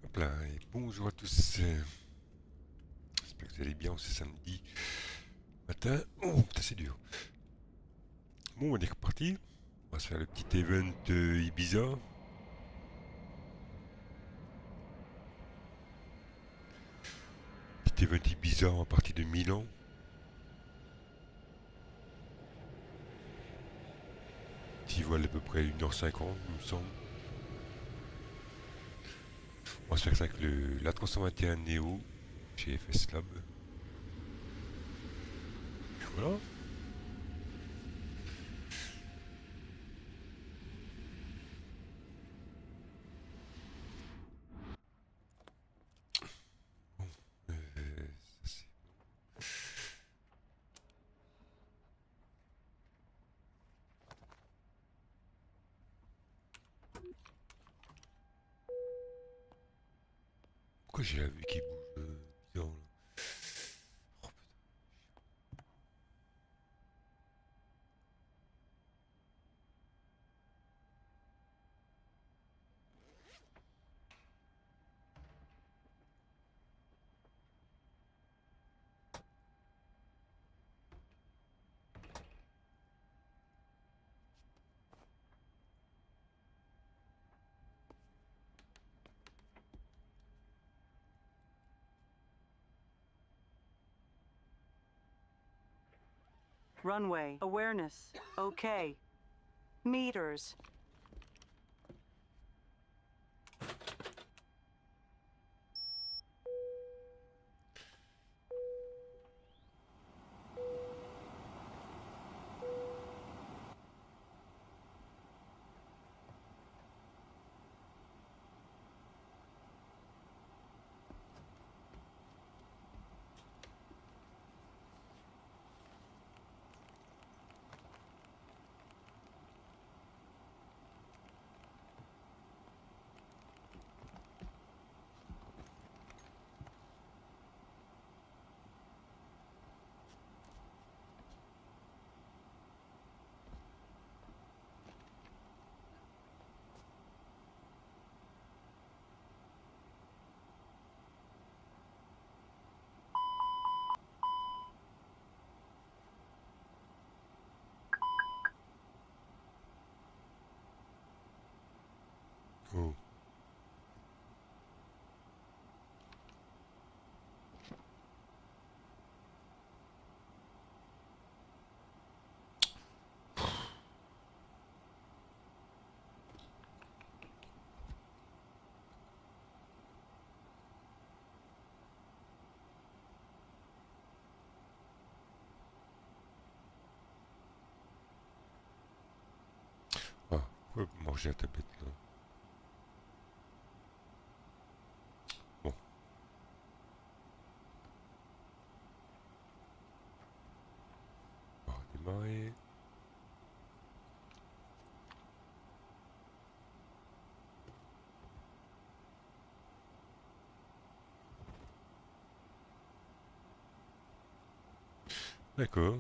Hop là, et bonjour à tous. J'espère que vous allez bien, c'est samedi matin. Oh putain, c'est dur. Bon, on est reparti. On va se faire le petit event Ibiza. Petit event Ibiza en partie de Milan. Petit vol à peu près 1h50, il me semble. On va se faire ça avec l'A321 Neo chez FSLABS. Voilà. Ça c'est... Pourquoi j'ai la vue qui bouge bizarre là? Oh, putain. Runway, awareness, okay. Meters. Oh. Ah, pourquoi manger la tablette là? Bon. On va démarrer. D'accord.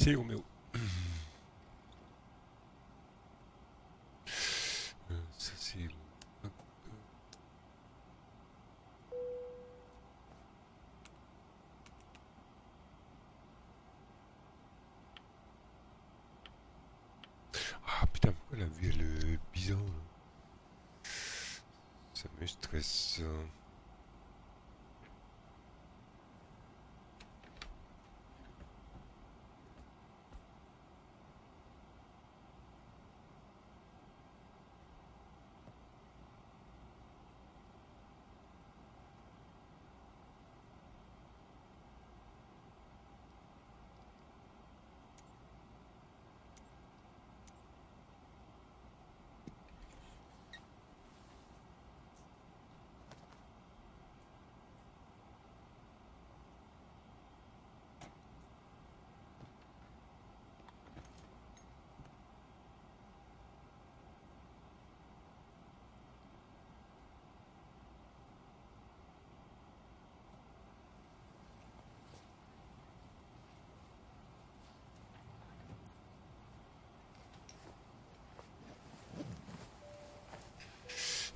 C'est Roméo. Ça c'est... Hop. Ah putain, pourquoi la vue elle est bizarre là? Ça me stresse.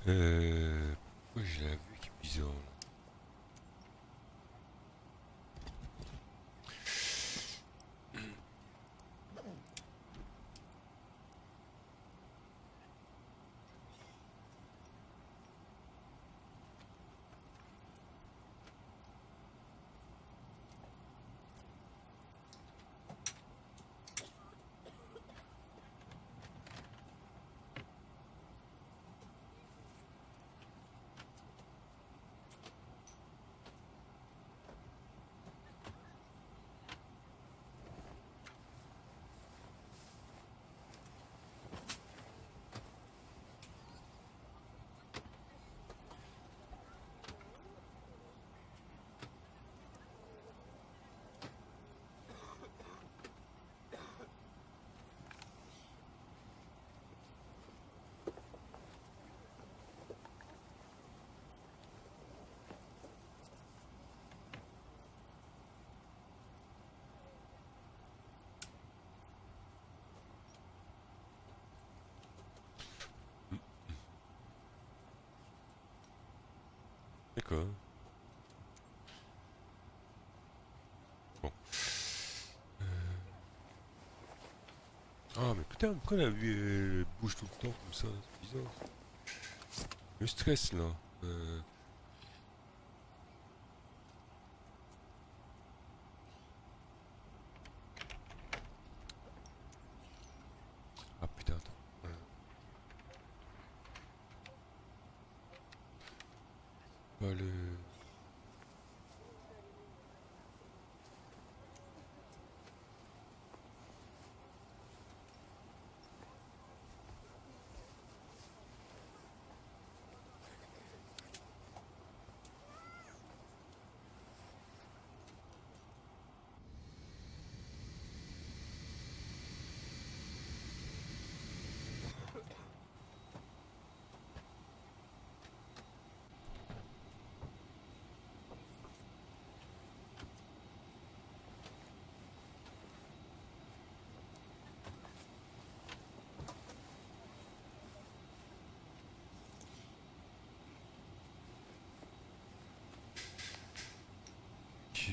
Pourquoi j'ai la vue qui est bizarre là? D'accord. Bon. Ah mais putain, pourquoi la vue elle bouge tout le temps comme ça? C'est bizarre. Le stress là. Ah putain, attends. Bah, le... Ok.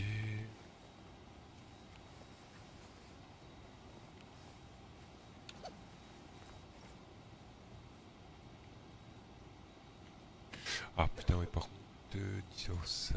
Ah putain, oui, par contre, 10h50.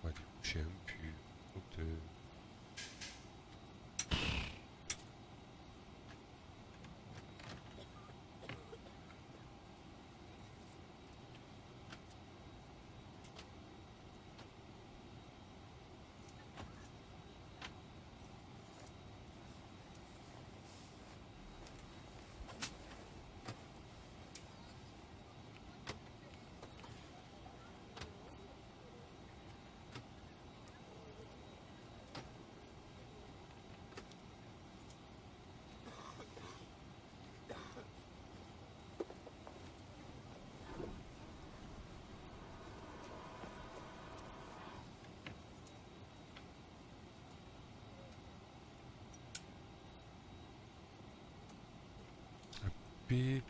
Ouais, du coup, j'ai un pu. P.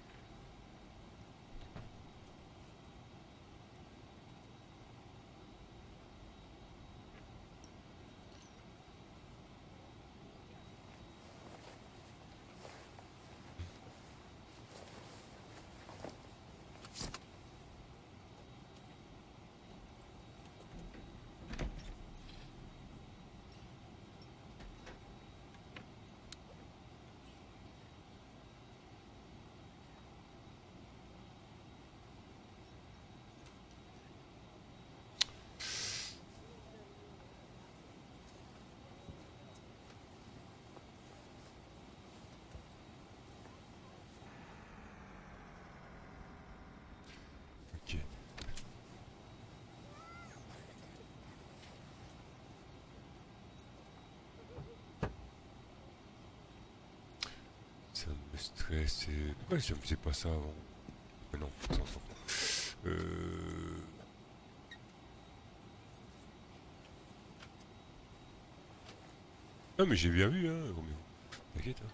stresse. Pourquoi je ne faisais pas ça avant? Non, ça s'en fout. Non mais j'ai bien vu, hein, Roméo. T'inquiète, hein.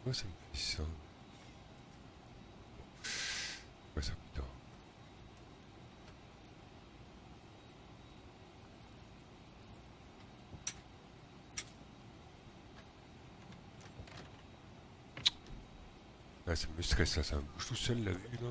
Pourquoi ça me fait ça? Ouais, ça putain. Ah, ça me stresse là, ça me bouge tout seul la vue là.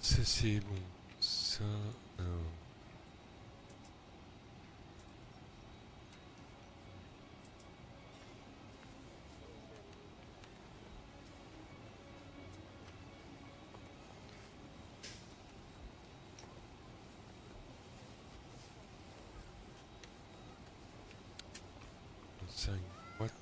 Ça c'est bon. Ça. Ça, une boîte.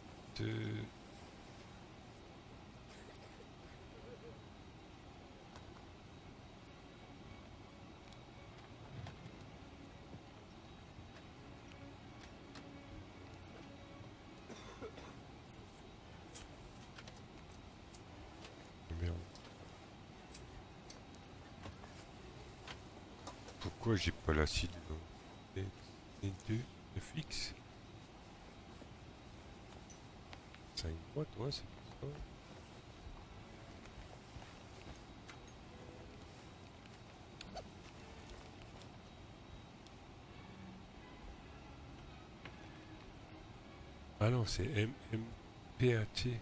Merde. Pourquoi j'ai pas l'acide là? Et 2 FX. 5 boîtes, ouais, c'est ça. Ah non, c'est MMPAT.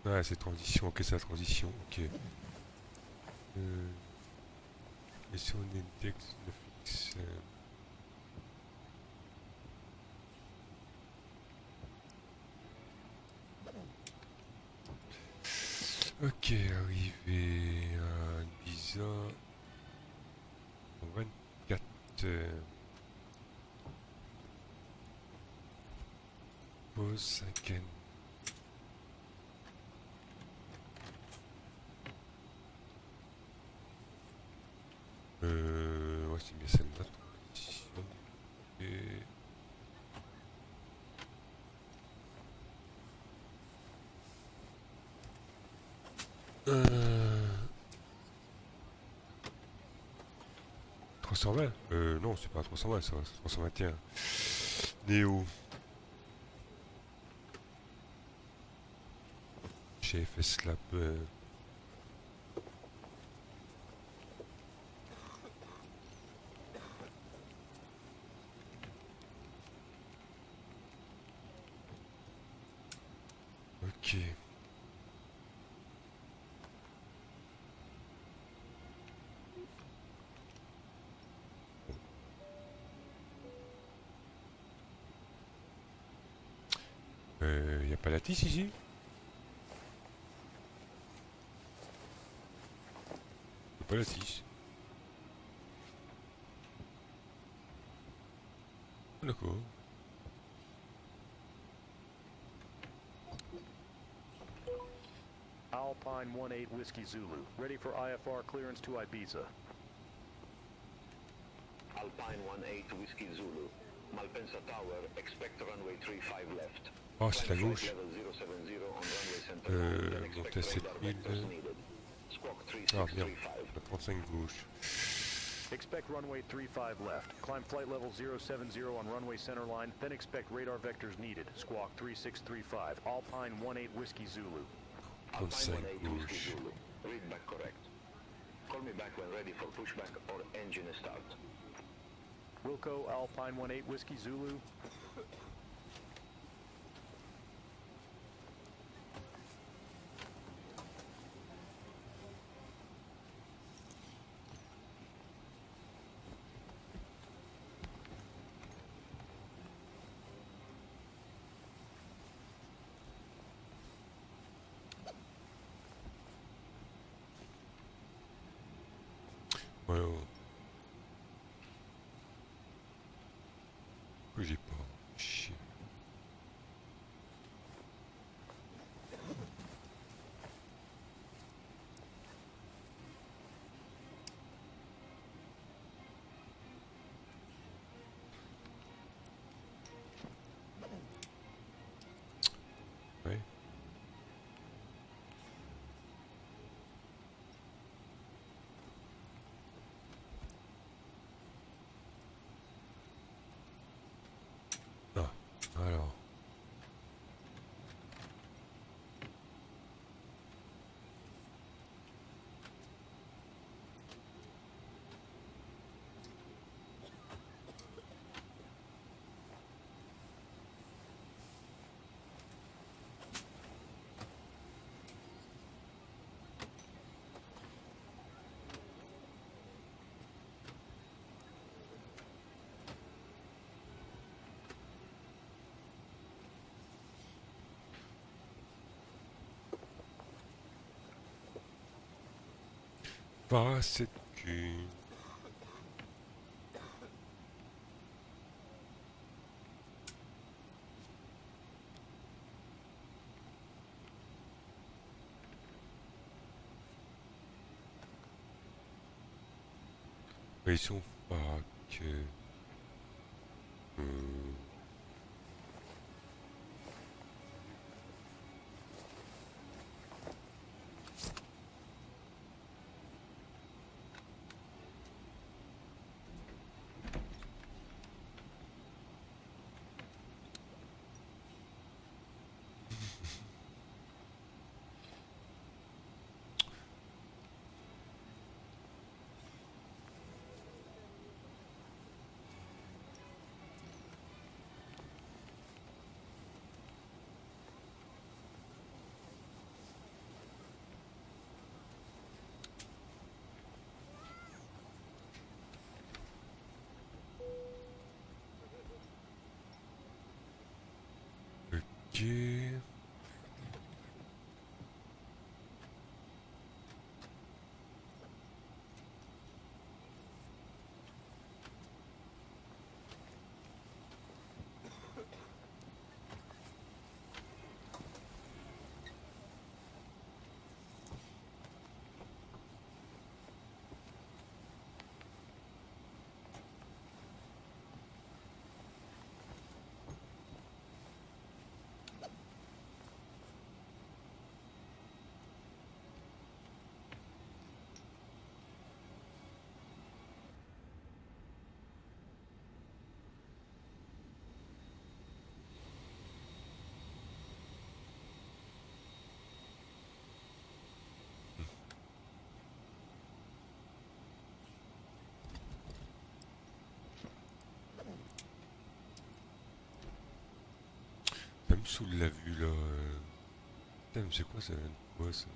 Ah, c'est transition, ok, c'est la transition, ok. Et si on index 9x. Ok, arrivé à Ibiza. 24. Pause 5N. Ouais, c'est bien celle-là. Transition. Et... Euh... 320 non, c'est pas 320, ça, c'est 321. Néo. Chez FSLABS. Ok. Y a pas la tisse ici? Y a pas la tisse. D'accord. Alpine 18 Whiskey Zulu, ready for IFR clearance to Ibiza. Alpine 18 Whiskey Zulu. Malpensa Tower, expect runway 35 left. Oh, c'est la gauche. Level 070 on runway center line, then Monter à expect 7000. radar vectors needed. Squawk Ah, merde. 3635. La 35 gauche. Expect runway 35 left. Climb flight level 070 on runway center line, then expect radar vectors needed. Squawk 3635. Alpine 18 Whiskey Zulu. Alpine Alpine 18 Whiskey gauche. Zulu. Read back correct. Call me back when ready for pushback or engine start. Wilco, Alpine 18 Whiskey Zulu. Ouais, ouais. Que j'ai pas. Chier. Ouais. Ah, alors. Pas cette cul. Ils sont pas que. Ok. Ça me saoule la vue là. Putain, mais c'est quoi ça? Ouais, ça.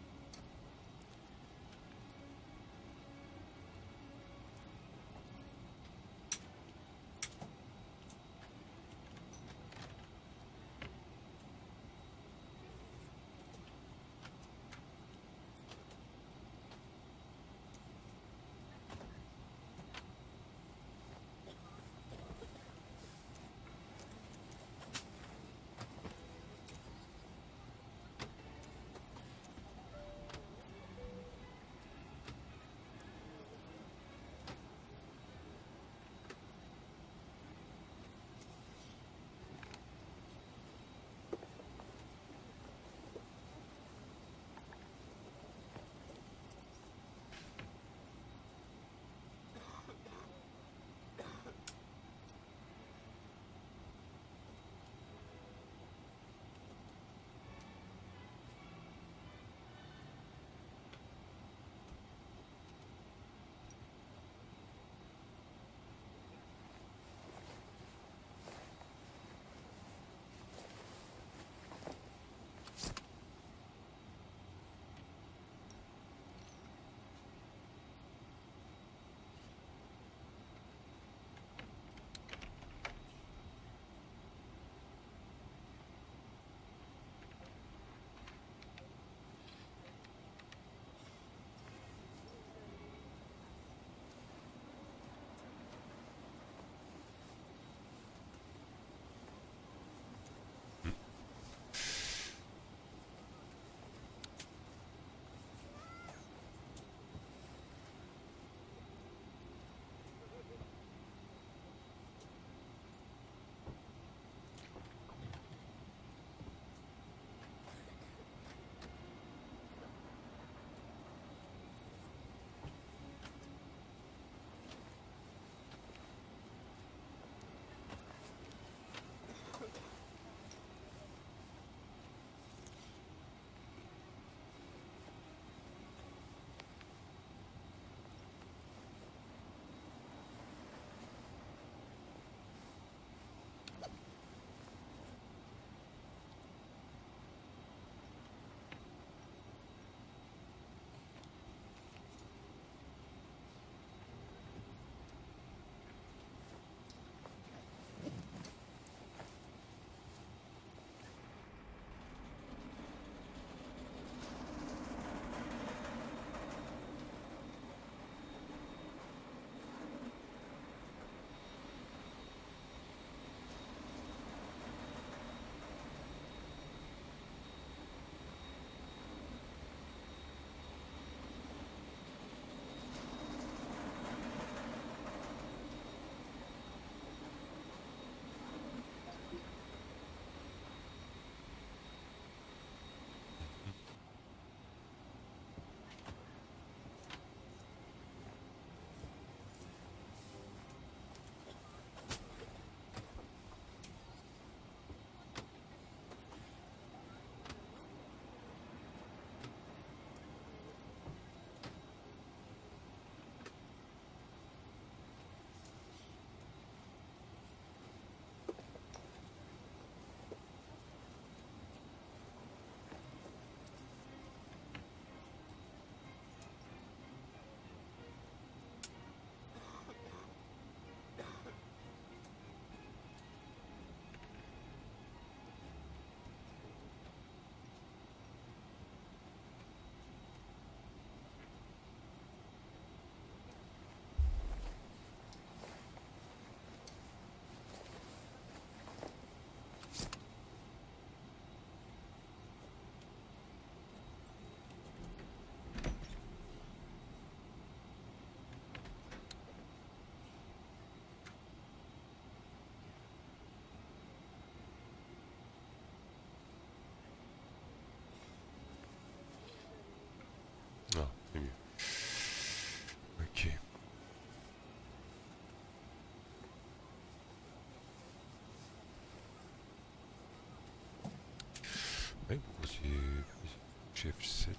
Ouais, pourquoi c'est chef 7?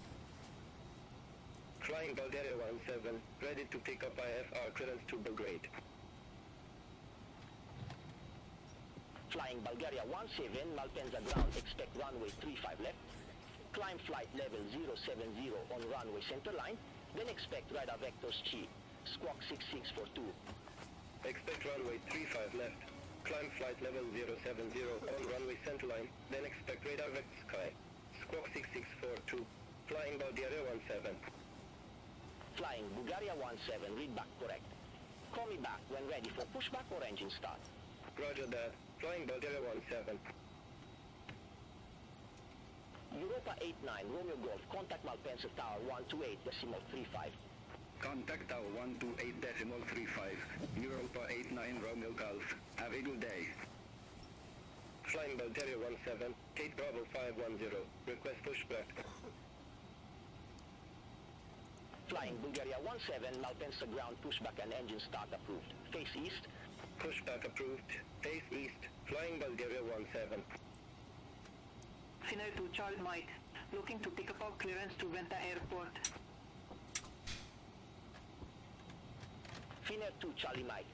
Flying Bulgaria 17, ready to pick up IFR clearance to Belgrade. Flying Bulgaria 17, Malpensa ground, expect runway 35 left. Climb flight level 070 on runway center line, then expect radar vectors G. Squawk 6642. Expect runway 35 left. Climb flight level 070 on runway center line, then expect radar vector sky. Squawk 6642. Flying Bulgaria 17. Flying Bulgaria 17, read back correct. Call me back when ready for pushback or engine start. Roger that. Flying Bulgaria 17. Europa 89, Romeo Golf, contact Malpensa Tower 128.35. Contact Tower 128.35. Europa 89 Romeo Golf. Have a good day. Flying Bulgaria 17, Kate Bravo 510. Request pushback. Flying Bulgaria 17, Malpensa ground, pushback and engine start approved. Face east. Pushback approved. Face east. Flying Bulgaria 17. Finnair to Charles Mike, looking to pick up our clearance to Venta Airport. Finnair 2 Charlie Mike,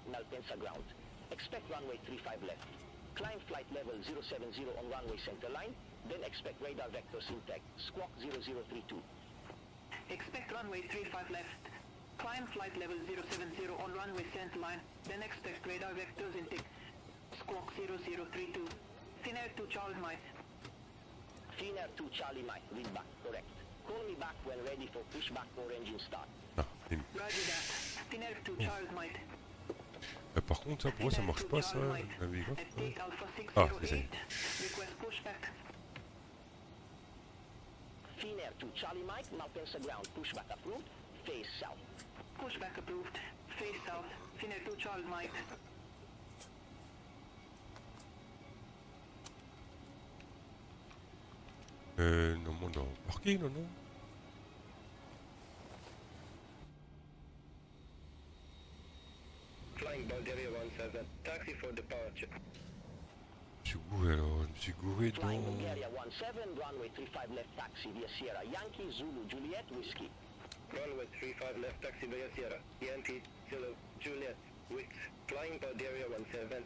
Malpensa ground. Expect runway 35 left. Climb flight level 070 on runway center line, then expect radar vectors intact. Squawk 0032. Expect runway 35 left. Climb flight level 070 on runway center line, then expect radar vectors intact. Squawk 0032. Finnair to Charles Mike. Finnair 2 Charlie Mike, read back correct. Call me back when ready for pushback or engine start. Ah, Roger that. Finnair to Charles Mike. par contre, ça, pourquoi ça marche pas, ça, navigateur? Epic Alpha Ah, c'est 608. Request pushback. Finnair 2 Charlie Mike, Malpensa ground, pushback approved. Face south. Pushback approved. Face south. Finnair to Charles Mike. Non, non, parking, non, non. Flying Bulgaria 17, taxi for departure. Je suis gouré alors, je me suis gouré Flying dans... Bulgaria 17, runway 35 left taxi via Sierra Yankee, Zulu, Juliet, Whiskey. Runway 35 left taxi via Sierra, Yankee, Zulu, Juliet, Whiskey. Flying Bulgaria 17.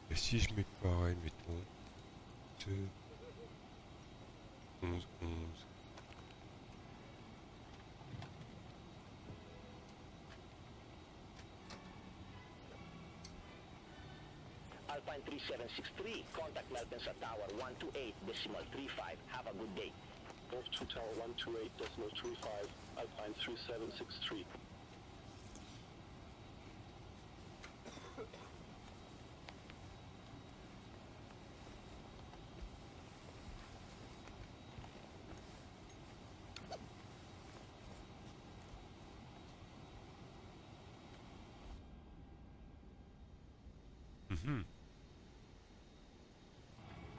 Et si je mets pareil, mettons... 11, 11... Alpine 3763, contact Malpensa Tower 128.35. Have a good day. Golf 2 Tower 128.35, Alpine 3763.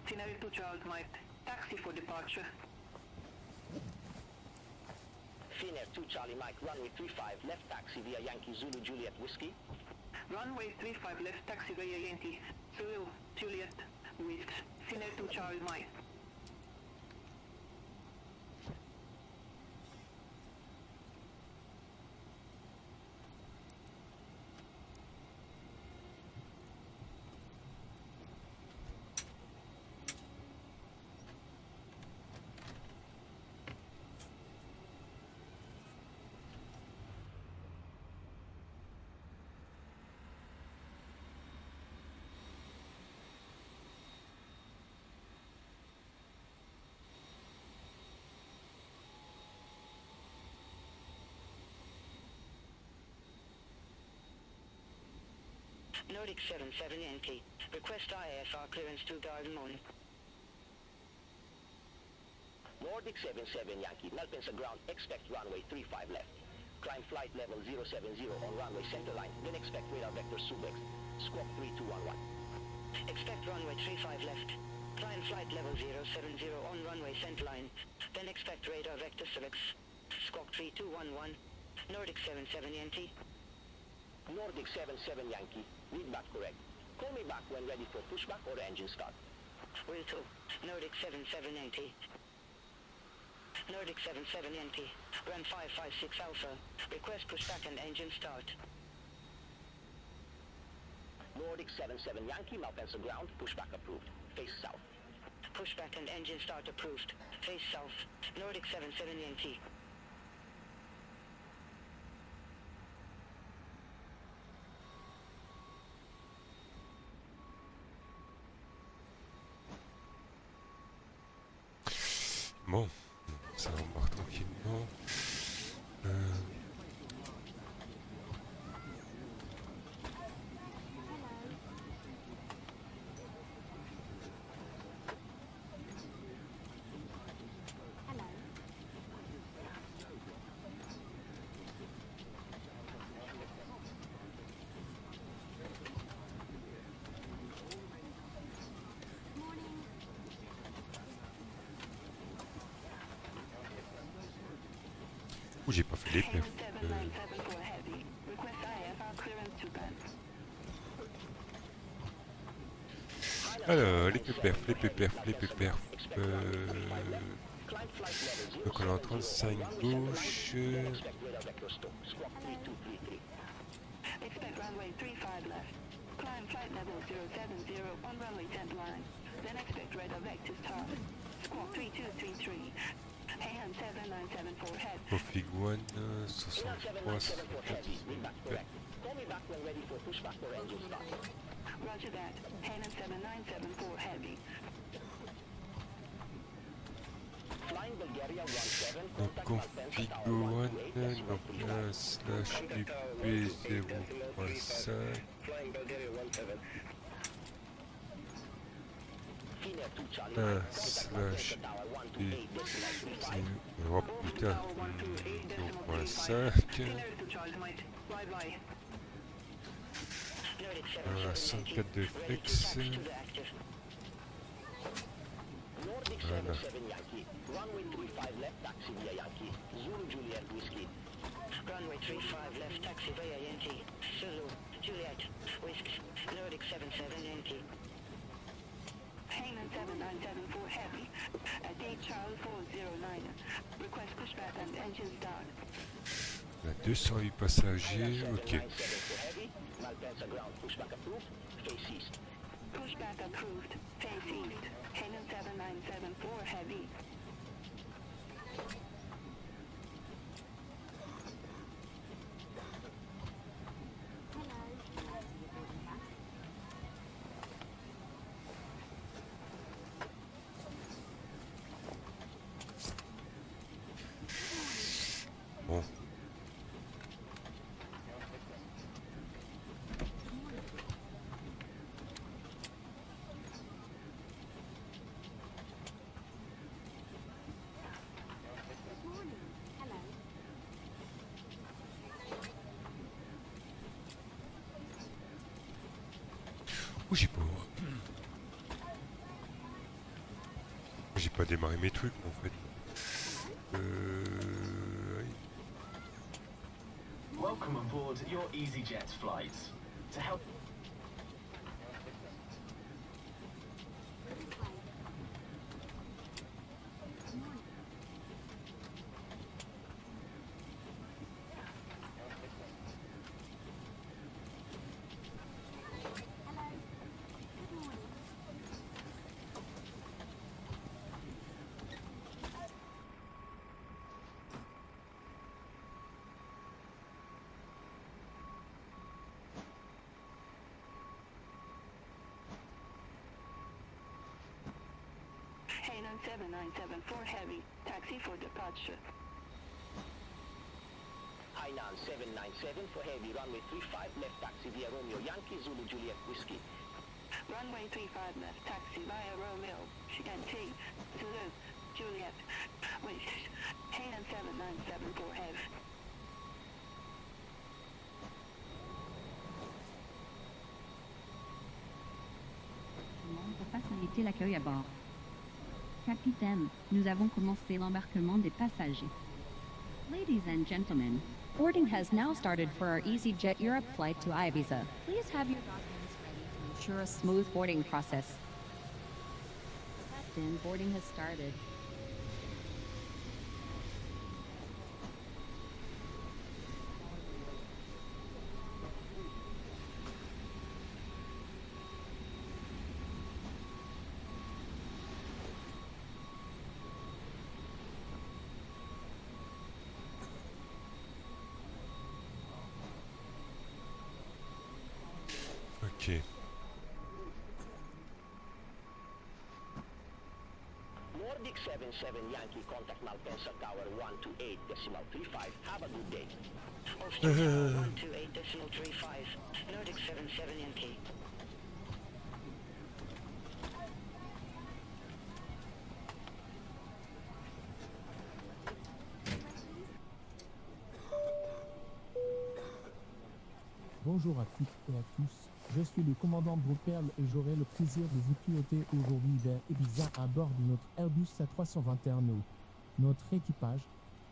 Finnair to Charles Mike. Taxi for departure. Finnair 2 Charlie Mike, runway 35 left taxi via Yankee, Zulu, Juliet, Whiskey. Runway 35 left taxi via Yankee, Zulu, Juliet, with Finnair to Charles Mike. Nordic 77 Yankee. Request IFR clearance to Garden Morning. Nordic 77 Yankee, Malpensa ground, expect runway 35 left. Climb flight level 070 on runway center line, then expect radar vector Subex. Squawk 3211. Expect runway 35 left. Climb flight level 070 on runway centerline. Then expect radar vector selects. Squawk 3211. Nordic 77 Yankee. Nordic 77 Yankee. Read back correct. Call me back when ready for pushback or engine start. Will 2. Nordic 77 Yankee. Nordic 77 Yankee. Run 556 Alpha. Request pushback and engine start. Nordic 77 Yankee, Malpensa ground, pushback approved. Face south. Pushback and engine start approved. Face south. Nordic 77 Yankee. Bon, ça embarque tranquillement. Ouh, j'ai pas fait les perfs. Alors, les perfs. Donc on est en 35 gauche. Expect runway 35 left. Climb flight level 070 on runway 10 line. Then expect radar vector start. Squawk 3233. AM 7974 head. Config 1, 63, Call me back when ready for pushback or engine start. Roger that. AM 7974 heavy. Flying Bulgaria 17, donc contact config Malpensa Tower 1, 128. donc là slash UP 0.5. Flying Bulgaria 17. Finer 2 Charlie 1 Mike, contact slash Malpensa Tower 128.35. Oh putain, 0.5. Scenario to Charles Mike. Bye bye. Nordic Voilà, 77 Yankee. 104 de Ready to flex. taxi to the active. Nordic Voilà. 77 Yankee. Runway 35 left, taxi via Yankee. Zulu Juliet Whiskey. Runway 35 left, taxi via Yankee. Zulu, Juliet, Whiskey. Nordic 77 Yankee. Heyman 7974 heavy. At 8 Charles 409. Request pushback and engine start. On a 208 passagers, ok. 97 for heavy. Malpensa ground, pushback approved. Face east. Pushback approved. Face east. Heyman 7974 heavy. Bon. Ouh, j'ai pas démarré mes trucs en fait. Welcome aboard your Easyjet flights. To help Heyman 7974 heavy. Taxi for departure. Hainan 797 for heavy. Runway 35 left, taxi via Romeo Yankee. Zulu Juliet Whiskey. Runway 35 left. Taxi via Romeo. Yankee. Zulu. Juliet. Wait. Heyman 7974 heavy. faciliter l'accueil à bord. Capitaine, nous avons commencé l'embarquement des passagers. Ladies and gentlemen, boarding has now started for our Easyjet Europe flight to Ibiza. Please have your documents ready to ensure a smooth boarding process. Captain, boarding has started. Ok. Nordic 77 Yankee, contact Malpensa Tower 128.35. Have a good day. Austin Tower 128.35. Nordic 77 Yankee. Bonjour à toutes et à tous, je suis le commandant Broperle et j'aurai le plaisir de vous piloter aujourd'hui vers Ibiza à bord de notre Airbus A321N. Notre équipage,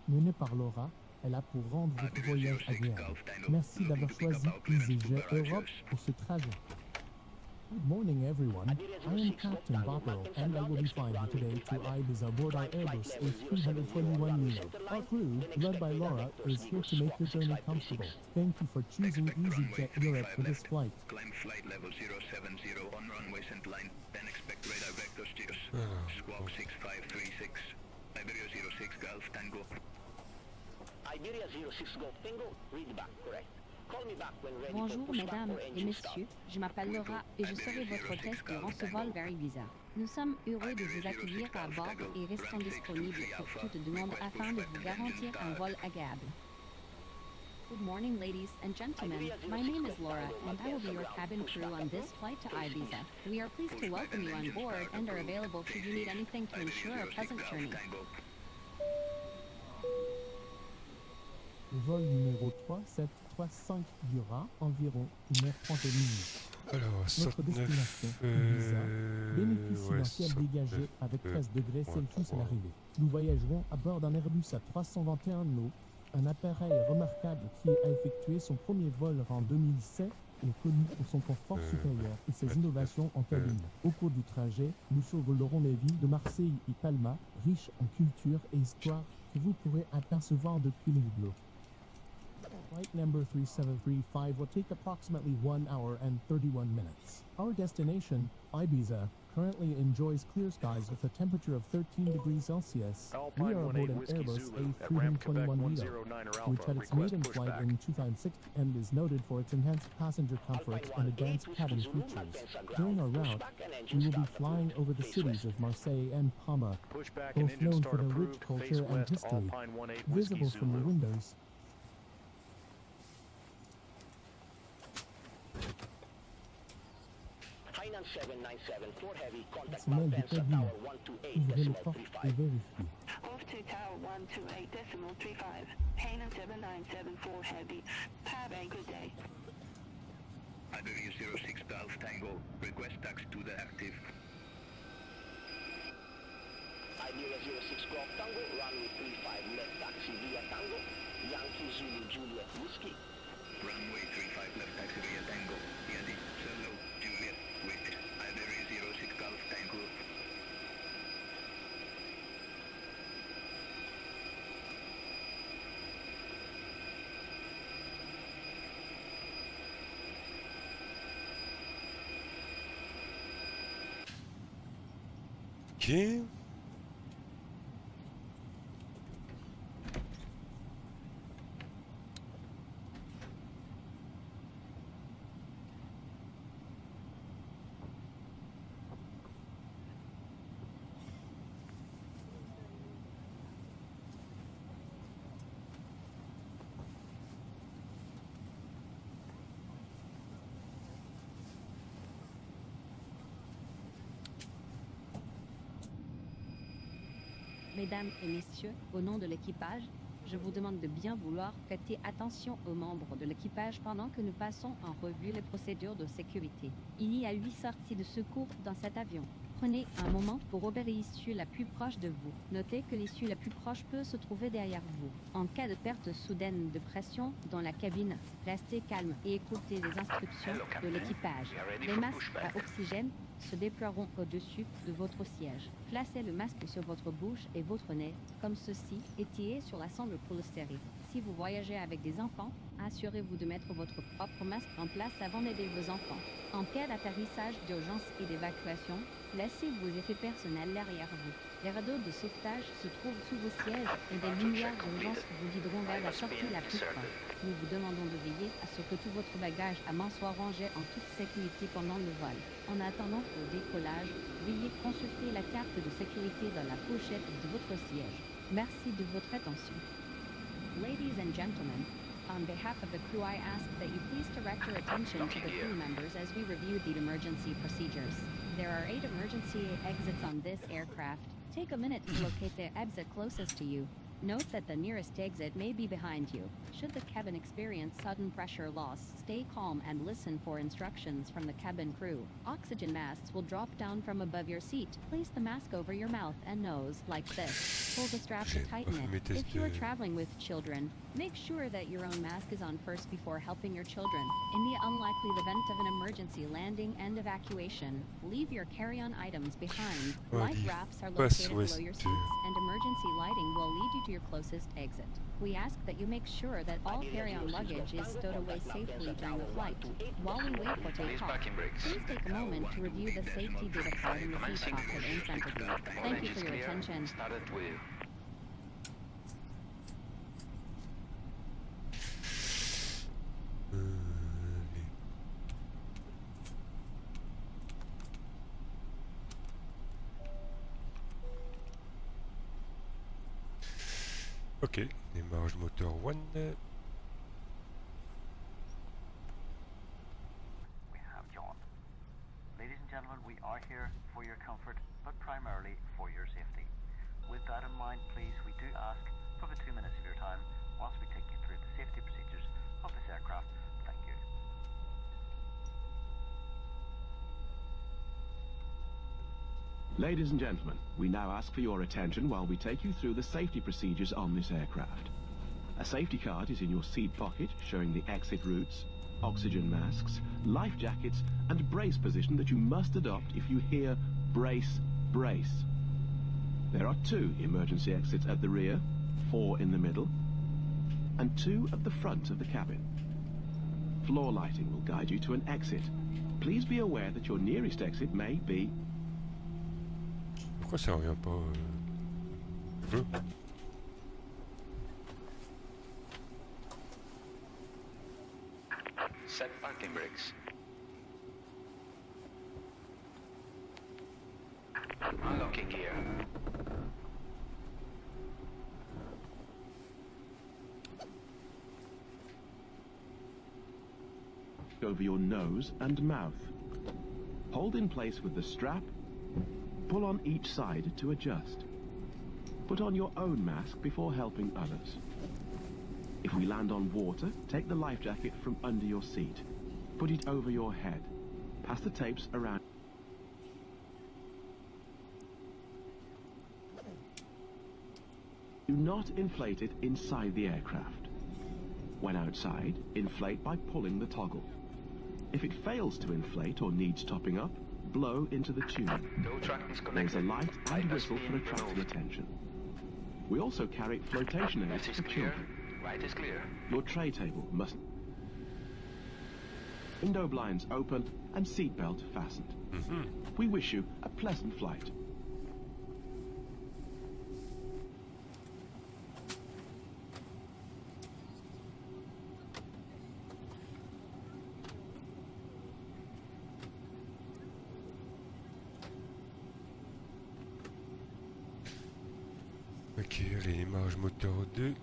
mené par Laura, est là pour rendre votre voyage agréable. Merci d'avoir choisi Easyjet Europe pour ce trajet. Good morning everyone, I am Captain Bopperl and I will be flying you today to Ibiza aboard our Airbus A321neo. Our crew, led by Laura, is here to make your journey comfortable. Thank you for choosing Easyjet Europe for this flight. Climb flight level 070 on runway centerline, then expect radar vector steers. Squawk 6536, Iberia 06 Golf Tango. Iberia 06 Golf Tango, read back, correct. Call me back when ready. Bonjour for pushback mesdames or et engine messieurs, start. je m'appelle Laura et je serai votre hôtesse durant ce vol vers Ibiza. Nous sommes heureux de vous accueillir à bord et restons disponibles pour toute demande afin de vous garantir un vol agréable. Good morning ladies and gentlemen, my name is Laura and I will be your cabin crew on this flight to Ibiza. We are pleased to welcome you on board and are available should you need anything to ensure a pleasant journey. Le vol numéro 3735 durera environ 1h30 minutes. Alors, Notre destination, Ibiza, bénéficie d'un ciel dégagé avec 13 degrés Celsius à l'arrivée. Nous voyagerons à bord d'un Airbus A321neo, un appareil remarquable qui a effectué son premier vol en 2007 et connu pour son confort supérieur et ses innovations en cabine. Au cours du trajet, nous survolerons les villes de Marseille et Palma, riches en culture et histoire que vous pourrez apercevoir depuis le hublot. Flight number 3735 will take approximately 1 hour and 31 minutes. Our destination, Ibiza, currently enjoys clear skies with a temperature of 13 degrees Celsius. We are aboard an Airbus A321neo, which had its maiden flight in 2006 and is noted for its enhanced passenger comfort and advanced cabin features. During our route, we will be flying over the cities of Marseille and Palma, both known for their rich culture and history, visible from the windows. Hainan 797 for heavy, contact Personnel du Malpensa cabine, Tower ouvrez les portes et 128.35. vérifiez. Off to Tower 128.35. Hainan 797 for heavy. Have a good day. Iberia 06 Golf Tango, request tax to the active. Iberia 06 Golf Tango, runway 35 left taxi via Tango, Yankee Zulu Juliet Whiskey. Runway 35 left taxi via Tango, Yankee Zulu Juliet Whiskey. Iberia 06 Golf Tango. ok. Mesdames et messieurs, au nom de l'équipage, je vous demande de bien vouloir prêter attention aux membres de l'équipage pendant que nous passons en revue les procédures de sécurité. Il y a 8 sorties de secours dans cet avion. Prenez un moment pour ouvrir l'issue la plus proche de vous. Notez que l'issue la plus proche peut se trouver derrière vous. En cas de perte soudaine de pression dans la cabine, restez calme et écoutez les instructions de l'équipage. Les masques à oxygène se déploieront au-dessus de votre siège. Placez le masque sur votre bouche et votre nez, comme ceci, et tirez sur la sangle pour le serrer. Si vous voyagez avec des enfants, assurez-vous de mettre votre propre masque en place avant d'aider vos enfants. En cas d'atterrissage d'urgence et d'évacuation, laissez vos effets personnels derrière vous. Les radeaux de sauvetage se trouvent sous vos sièges et des lumières d'urgence vous guideront vers la sortie la plus proche. Nous vous demandons de veiller à ce que tout votre bagage à main soit rangé en toute sécurité pendant le vol. En attendant le décollage, veuillez consulter la carte de sécurité dans la pochette de votre siège. Merci de votre attention. Ladies and gentlemen, on behalf of the crew, I ask that you please direct your attention to the crew members as we review the emergency procedures. There are 8 emergency exits on this aircraft. Take a minute to locate the exit closest to you. Note that the nearest exit may be behind you. Should the cabin experience sudden pressure loss, stay calm and listen for instructions from the cabin crew. Oxygen masks will drop down from above your seat. Place the mask over your mouth and nose, like this. Pull the strap to tighten it. If you are traveling with children, make sure that your own mask is on first before helping your children. In the unlikely event of an emergency landing and evacuation, leave your carry-on items behind. Life rafts are located below your seats, and emergency lighting will lead you to your closest exit. We ask that you make sure that all carry-on luggage is stowed away safely during the flight. While we wait for takeoff, please take a moment to review the safety data card in the seat pocket in front of you. Thank you for your attention. Ok, démarrage moteur 1. We have John. Ladies and gentlemen, we are here for your comfort, but primarily for your safety. With that in mind, please, we do ask for the 2 minutes of your time whilst we take you through the safety procedures of this aircraft. Thank you. Ladies and gentlemen, we now ask for your attention while we take you through the safety procedures on this aircraft. A safety card is in your seat pocket showing the exit routes, oxygen masks, life jackets and brace position that you must adopt if you hear brace, brace. There are 2 emergency exits at the rear, 4 in the middle, and 2 at the front of the cabin. Floor lighting will guide you to an exit. Please be aware that your nearest exit may be... Pourquoi ça revient pas bleu? Set parking brakes. Unlocking gear. over your nose and mouth. Hold in place with the strap. Pull on each side to adjust. Put on your own mask before helping others. If we land on water, take the life jacket from under your seat. Put it over your head. Pass the tapes around. Do not inflate it inside the aircraft. When outside, inflate by pulling the toggle. If it fails to inflate or needs topping up, blow into the tube. There's a light and whistle for attracting attention. We also carry flotation aids for children. Right is clear. Your tray table must... Window blinds open and seatbelt fastened. We wish you a pleasant flight. Ok, allez, démarrage moteur 2.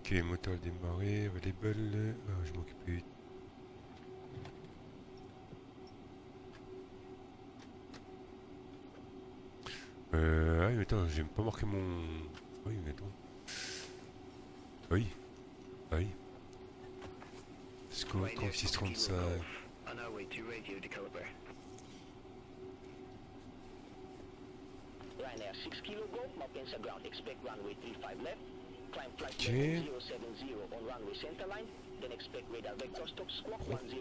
Ok, moteur démarré, available. Ah, je m'occupe plus. Ah oui, mais attends, j'ai pas marqué mon... Oui, mais attends. Oui. Ah oui. Score 36-35. On our way to radio developer. Ryanair 6 Kilo Golf, Malpensa ground, expect runway 35 left. Climb flight Okay. level 070 on runway center line, then expect radar vector stop squawk 1000.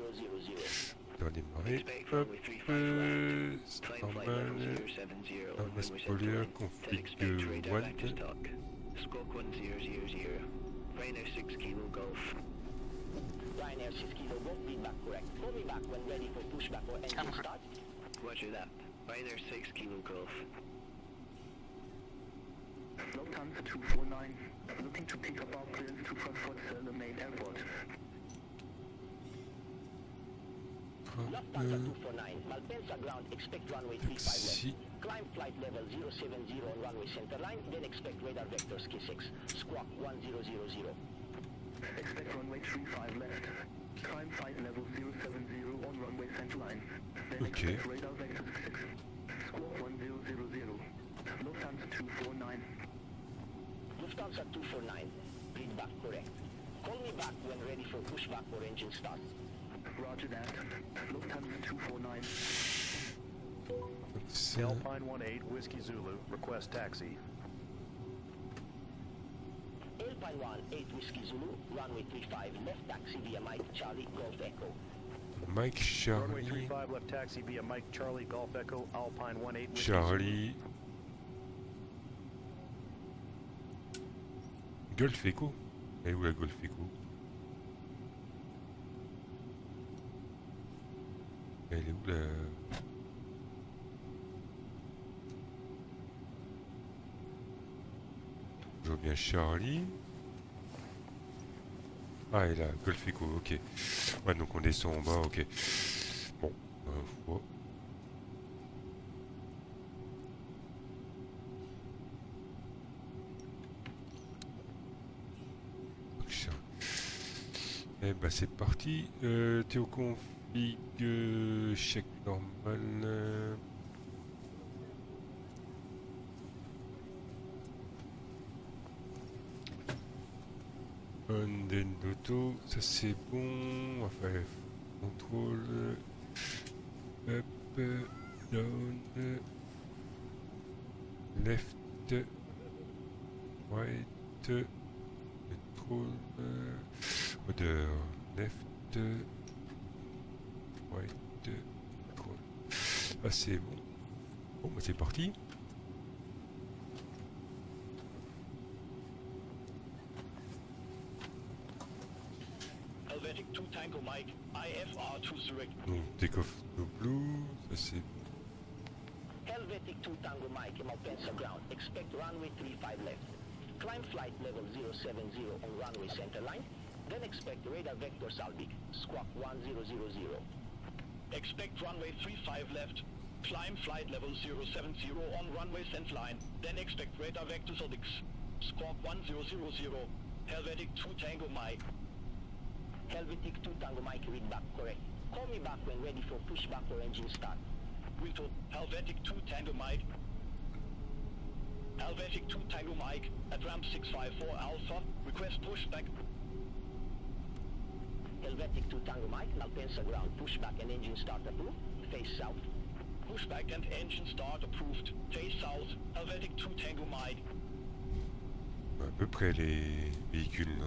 On va démarrer. Hop. C'est normal. On a spoiler, config 1. Squawk 1000. Ryanair 6 Kilo Golf. Ryanair 6 Kilo Golf, feedback correct. Call me back when ready for pushback or engine start. Roger that. Ryanair 6 Kilo Golf. Lufthansa 249, looking to pick up our clearance to Frankfurt Main Airport. Lufthansa 249, Malpensa ground, expect runway 35 left. Climb flight level 070 on runway center line, then expect radar vectors K6, squawk 1000. Expect runway 35 left. Climb flight level 070 on runway center line, then expect radar vectors 6, squawk 1000. Lufthansa 249. Lufthansa 249, read back correct. Call me back when ready for pushback or engine start. Roger that. Lufthansa 249. Alpine 18 Whiskey Zulu, request taxi. Alpine 18 Whiskey Zulu, runway 35 left taxi via Mike Charlie Golf Echo. Mike Runway Charlie. 35 left taxi via Mike Charlie Golf Echo, Alpine 18 Whiskey Charlie. Golf Echo. Elle est où la Golf Echo? Elle est où la... Je vois bien Charlie. Ah, elle est là, Golf Echo, ok. Ouais, donc on descend en bas, ok. Bon, faut... Eh bah c'est parti. T'es au config check normal. On then auto, ça c'est bon. On va faire contrôle. Up, down, left, right, control. Order left, right, control. Ah c'est bon. Bon bah c'est parti. Helvetic 2 Tango Mike, IFR 2 Zurich. Donc take off no blue, ça c'est... Helvetic 2 Tango Mike, Malpensa ground, expect runway 35 left. Climb flight level 070 on runway center line, then expect radar vector Salvik, squawk 1000. Expect runway 35 left, climb flight level 070 on runway center line, then expect radar vector Salvik, squawk 1000. Helvetic 2 Tango Mike. Helvetic 2 Tango Mike, read back correct. Call me back when ready for pushback or engine start. Winter, Helvetic 2 Tango Mike. Helvetic 2 Tango Mike, at ramp 654 Alpha, request pushback. Helvetic 2 Tango Mike, Malpensa ground, pushback and engine start approved, face south. Pushback and engine start approved, face south, Helvetic 2 Tango Mike. À peu près les véhicules là.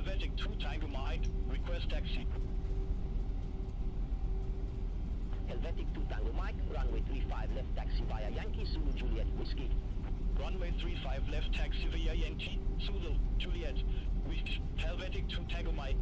Helvetic 2 Tango Mike, request taxi. Helvetic 2 Tango Mike, runway 35 left taxi via Yankee Zulu Juliet Whiskey. Runway 35 left taxi via Yankee Zulu Juliet with Helvetic 2 Tango Mike.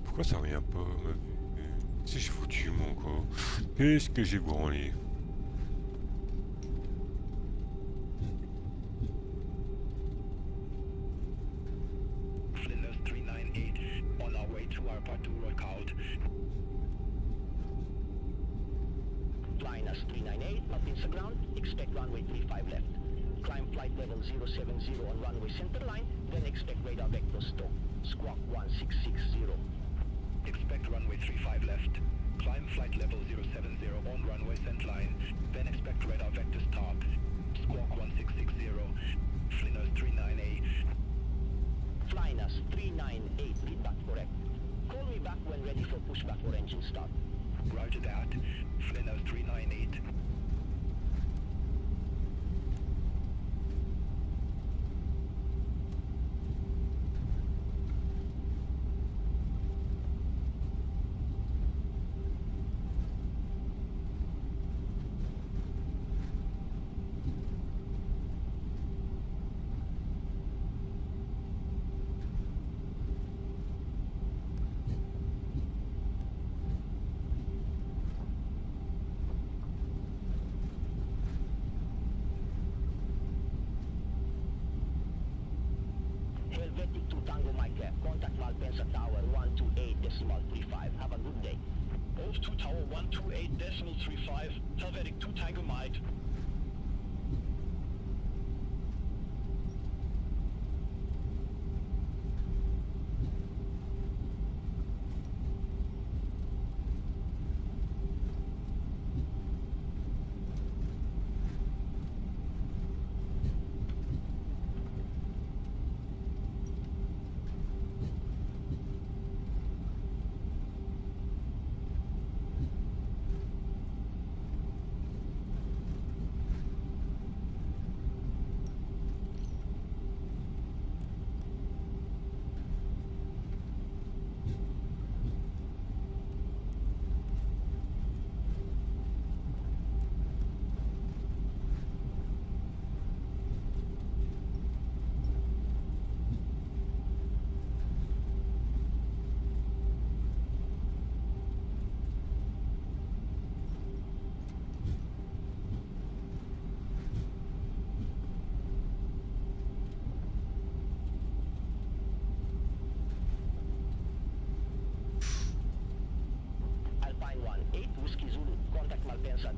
Pourquoi ça revient pas? Si j'ai foutu mon corps. Qu'est-ce que j'ai branlé? Flinders 398 on our way to our part 2 lookout. Flying us 398, up in ground, expect runway 35 left. Climb flight level 070 on runway center line, then expect radar vector stock. Squawk 1660. Expect runway 35 left. Climb flight level 070 on runway center line, then expect radar vector start. Squawk 1660. Flinders 398. Flying us 398, read back correct. Call me back when ready for pushback or engine start. Roger that. Flinders 398. Helvetic 2 Tango Mike, contact Malpensa Tower 128.35. Have a good day. Off 2 Tower 128.35, Helvetic 2 Tango Mike.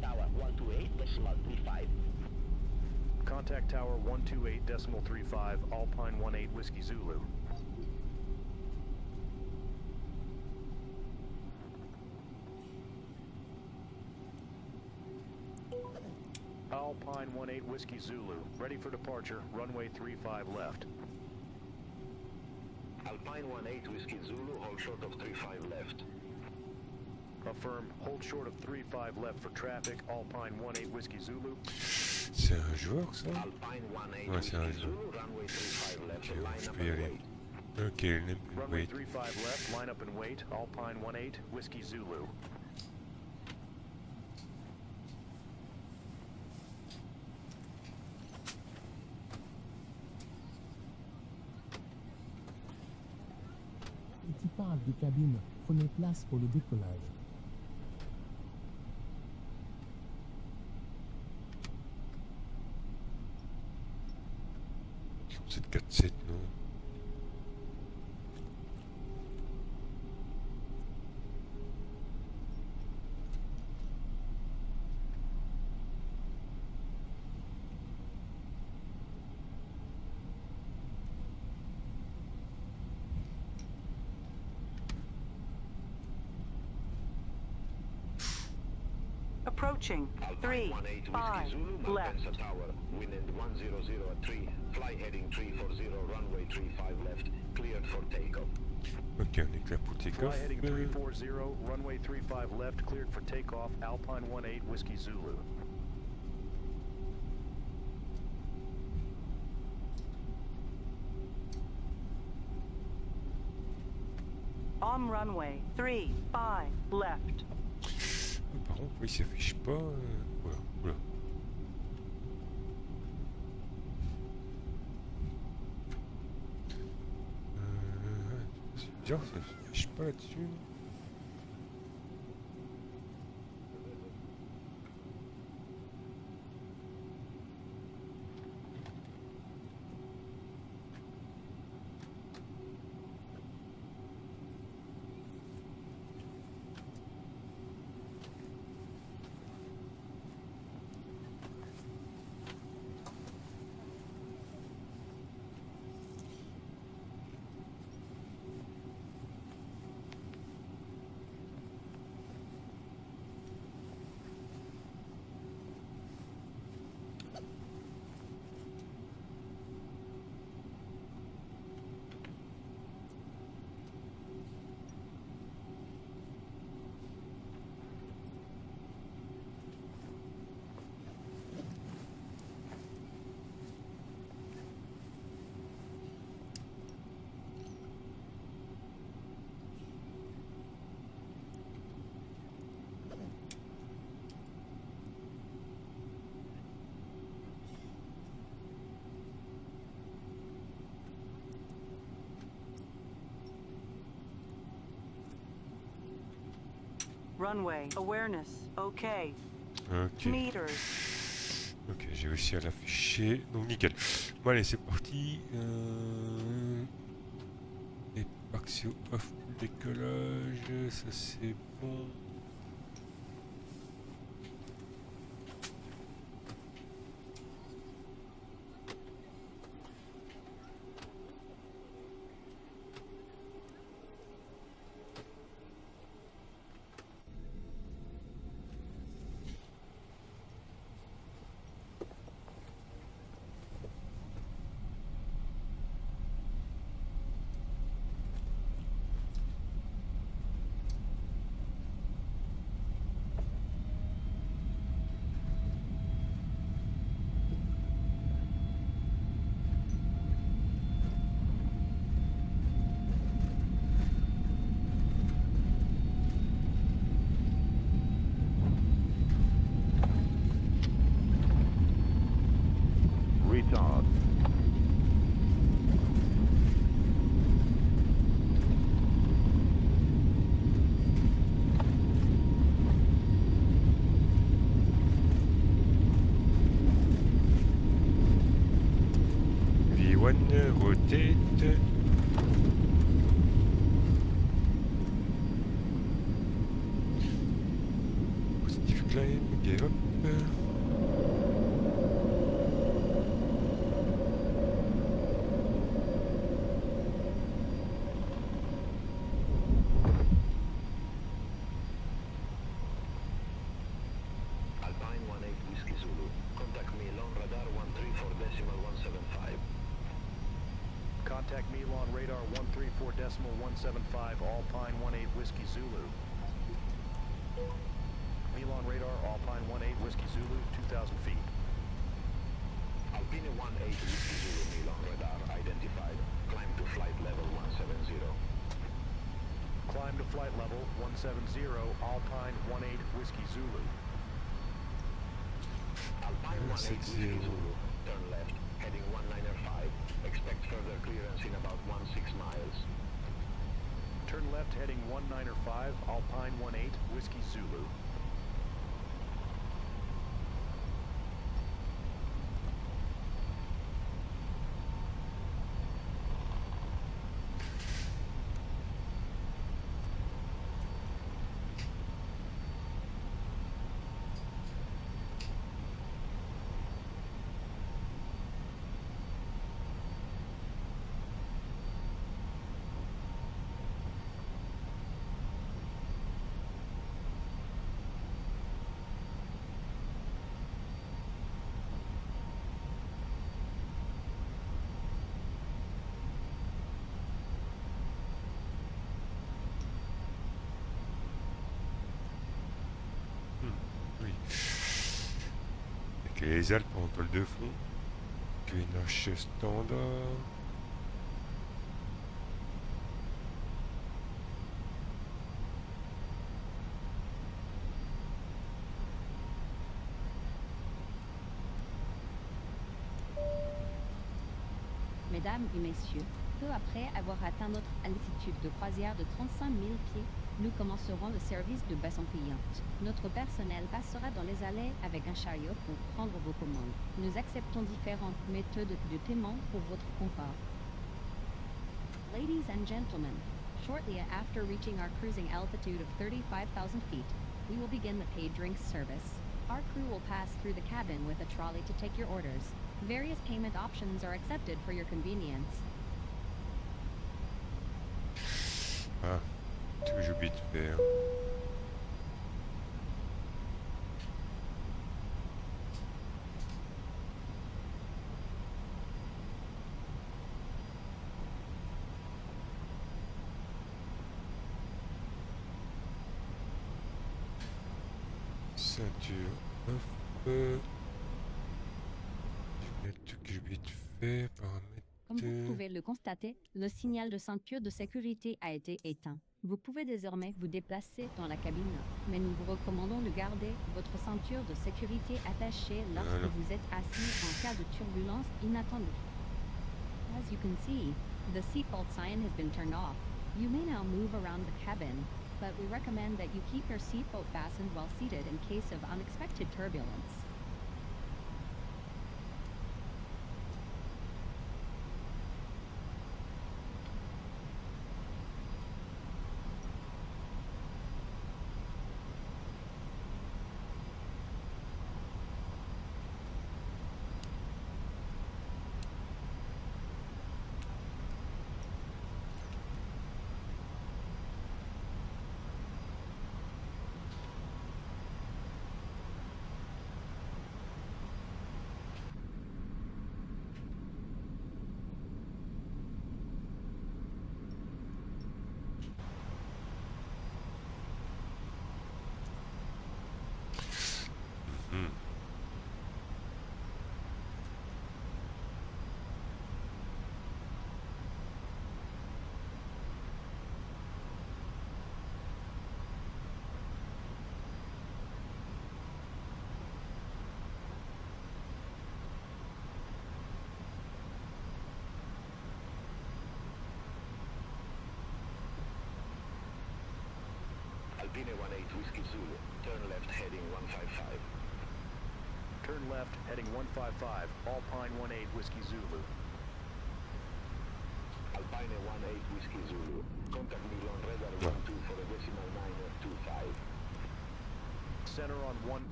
Tower 128.35. Contact Tower 128.35, Alpine 18 Whiskey Zulu. Alpine 18 Whiskey Zulu, ready for departure, runway 35 left. Alpine 18 Whiskey Zulu, hold short of 35 left. Affirm, hold short of 35 left for traffic, Alpine 18 Whiskey Zulu. C'est un joueur ça? Alpine 18 Ouais, c'est un Whiskey joueur. Zulu, runway 35 left, Ok, line je up peux y and aller. wait. Ok, Runway wait. 35 left, line up and wait, Alpine 18 Whiskey Zulu. Équipage de cabine, prenez place pour le décollage. C'est 4-7, non? Approaching. 3, 5, left. Tower, wind 100 at 3, fly heading 340, runway 35 left, cleared for takeoff. Ok, on est clair pour take-off. Fly heading 340, runway 35 left, cleared for takeoff, Alpine 18 Whiskey Zulu. On runway 3, 5, left. Par contre, il s'affiche pas. Voilà, voilà. C'est bizarre, ça s'affiche pas là-dessus. Runway. Awareness. OK. Ok. Meters. Ok, j'ai réussi à l'afficher. Donc nickel. Bon allez, c'est parti. Et Axio off décollage. Ça c'est bon. Retard. V1 rotate. Positive climb, gear up. Alpine 18 Whiskey Zulu. Contact Milan radar 134.175. Contact Milan radar 134.175, Alpine 18 Whiskey Zulu. Milan radar, Alpine 18 Whiskey Zulu, 2,000 feet. Alpine 18 Whiskey Zulu Milan radar identified. Climb to flight level 170. Climb to flight level 170, Alpine 18 Whiskey Zulu. Alpine 18 Whiskey Zulu. Turn left, heading 195. Expect further clearance in about 16 miles. Turn left heading 195, Alpine 18, Whiskey Zulu. Avec les Alpes en toile de fond. QNH standard. Mesdames et messieurs, peu après avoir atteint notre altitude de croisière de 35 000 pieds, nous commencerons le service de boissons payantes. Notre personnel passera dans les allées avec un chariot pour prendre vos commandes. Nous acceptons différentes méthodes de paiement pour votre confort. Ladies and gentlemen, shortly after reaching our cruising altitude of 35,000 feet, we will begin the paid drinks service. Our crew will pass through the cabin with a trolley to take your orders. Various payment options are accepted for your convenience. Ah, ce que j'ai oublié de faire. Ceinture off. Je vais mettre ce que j'ai oublié de faire. Paramètres. Comme vous pouvez le constater, le signal de ceinture de sécurité a été éteint. Vous pouvez désormais vous déplacer dans la cabine, mais nous vous recommandons de garder votre ceinture de sécurité attachée lorsque vous êtes assis en cas de turbulence inattendue. As you can see, the seatbelt sign has been turned off. You may now move around the cabin, but we recommend that you keep your seatbelt fastened while seated in case of unexpected turbulence. Alpine 18 Whiskey Zulu, turn left heading 155. Turn left heading 155, Alpine 18 Whiskey Zulu. Alpine 18 Whiskey Zulu, contact Milan radar 12 for a decimal 925. Center on 12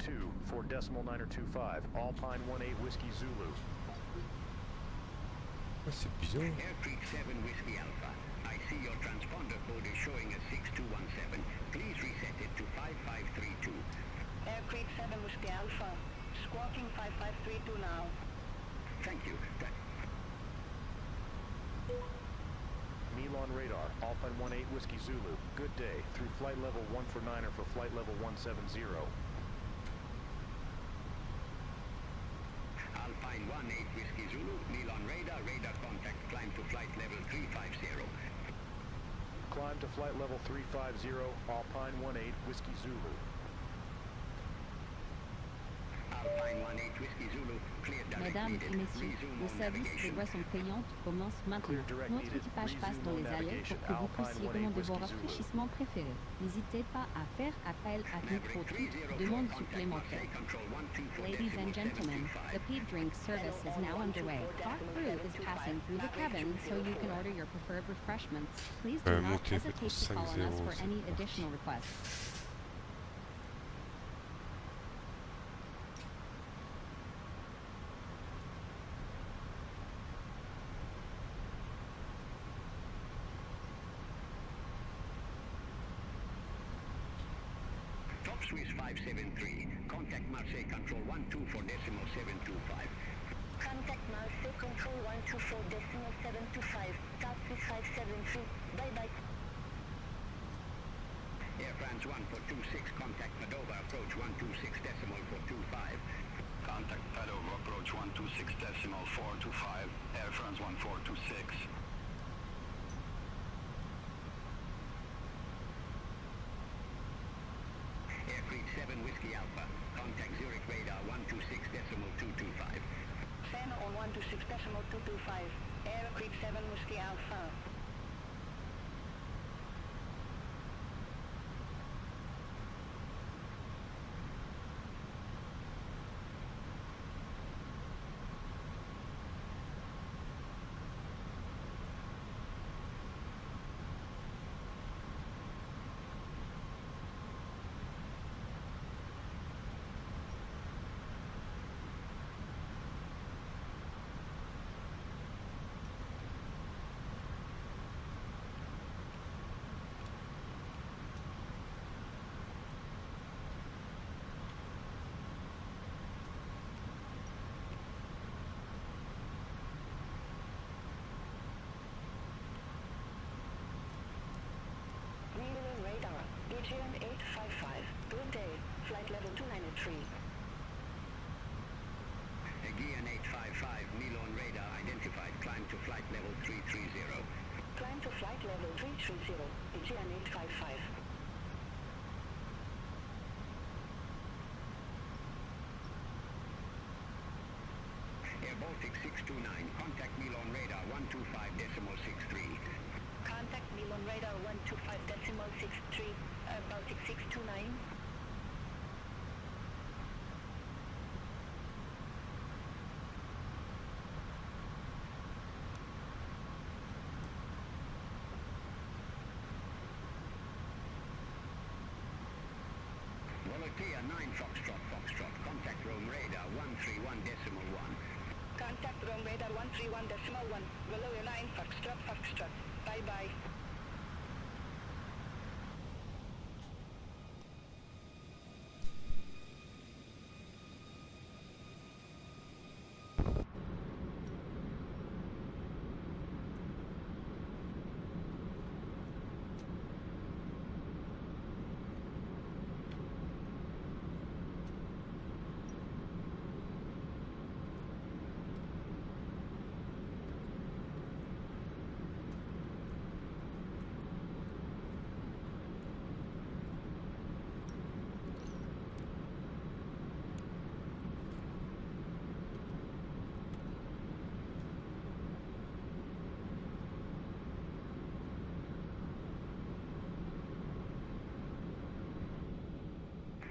for decimal 925, Alpine 18 Whiskey Zulu. Ah, c'est bizarre. Air Creek 7 Whiskey Alpha. I see your transponder code is showing as 6217. Please reset it to 5532. Air Creek 7 Whiskey Alpha. Squawking 5532 now. Thank you. Milan radar, Alpine 18 Whiskey Zulu. Good day. Through flight level 149er for flight level 170. Alpine 18 Whiskey Zulu, Milan radar, radar contact, climb to flight level 350. Climb to flight level 350, Alpine 18 Whiskey Zulu. Mesdames et messieurs, le service des boissons payantes commence maintenant. Notre équipage passe dans les allées pour que vous puissiez commander vos rafraîchissements préférés. N'hésitez pas à faire appel à micro toute demande supplémentaire. Ladies and gentlemen, the paid drink service is now underway. Our crew is passing through the cabin so you can order your preferred refreshments. Please do not hesitate to call on us for any additional requests. Swiss 573, contact Marseille Control 124.725. Contact Marseille Control 124.725, Top Swiss 573, bye-bye. Air France 1426, contact Padova, approach 126.425. Contact Padova, approach 126.425, Air France 1426. Aircreek 7 Whiskey Alpha. Contact Zurich Radar 126.225. Fan on 126.225. Aircreek 7 Whiskey Alpha. Radar, Aegean 855, good day, flight level 293. Aegean 855, Milan radar identified, climb to flight level 330. Climb to flight level 330, Aegean 855. Air Baltic 629, contact Milan radar 125.63. Contact Milan radar 125.63, Baltic 629. Volotea 9 Foxtrot, contact Rome radar 131.1. Contact Rome radar 131.1, Volotea 9 Foxtrot, bye-bye.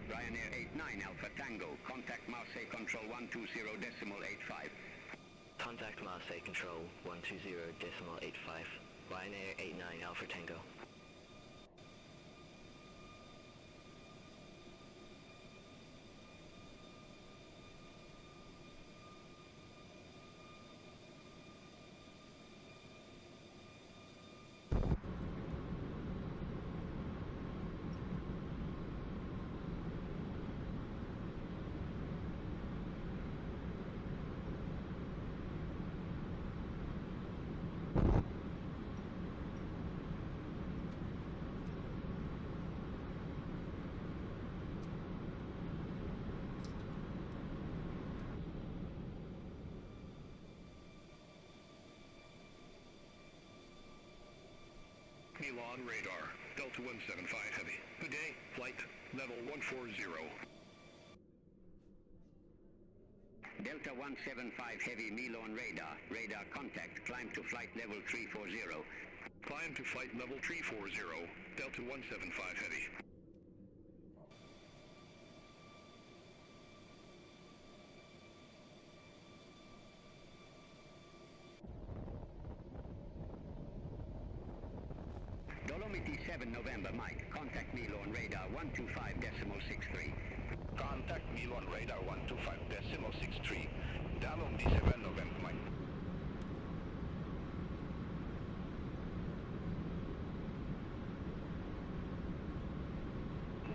Ryanair 89 Alpha Tango, contact Marseille Control 120.85. Contact Marseille Control 120.85, Ryanair 89 Alpha Tango. Milan radar, Delta 175 Heavy. Good day, flight level 140. Delta 175 Heavy Milan radar. Radar contact. Climb to flight level 340. Climb to flight level 340. Delta 175 Heavy. Dolomiti 7 November Mike. Contact Milan radar 125.63. Contact Milan radar 125.63. Dolomiti 7 November Mike.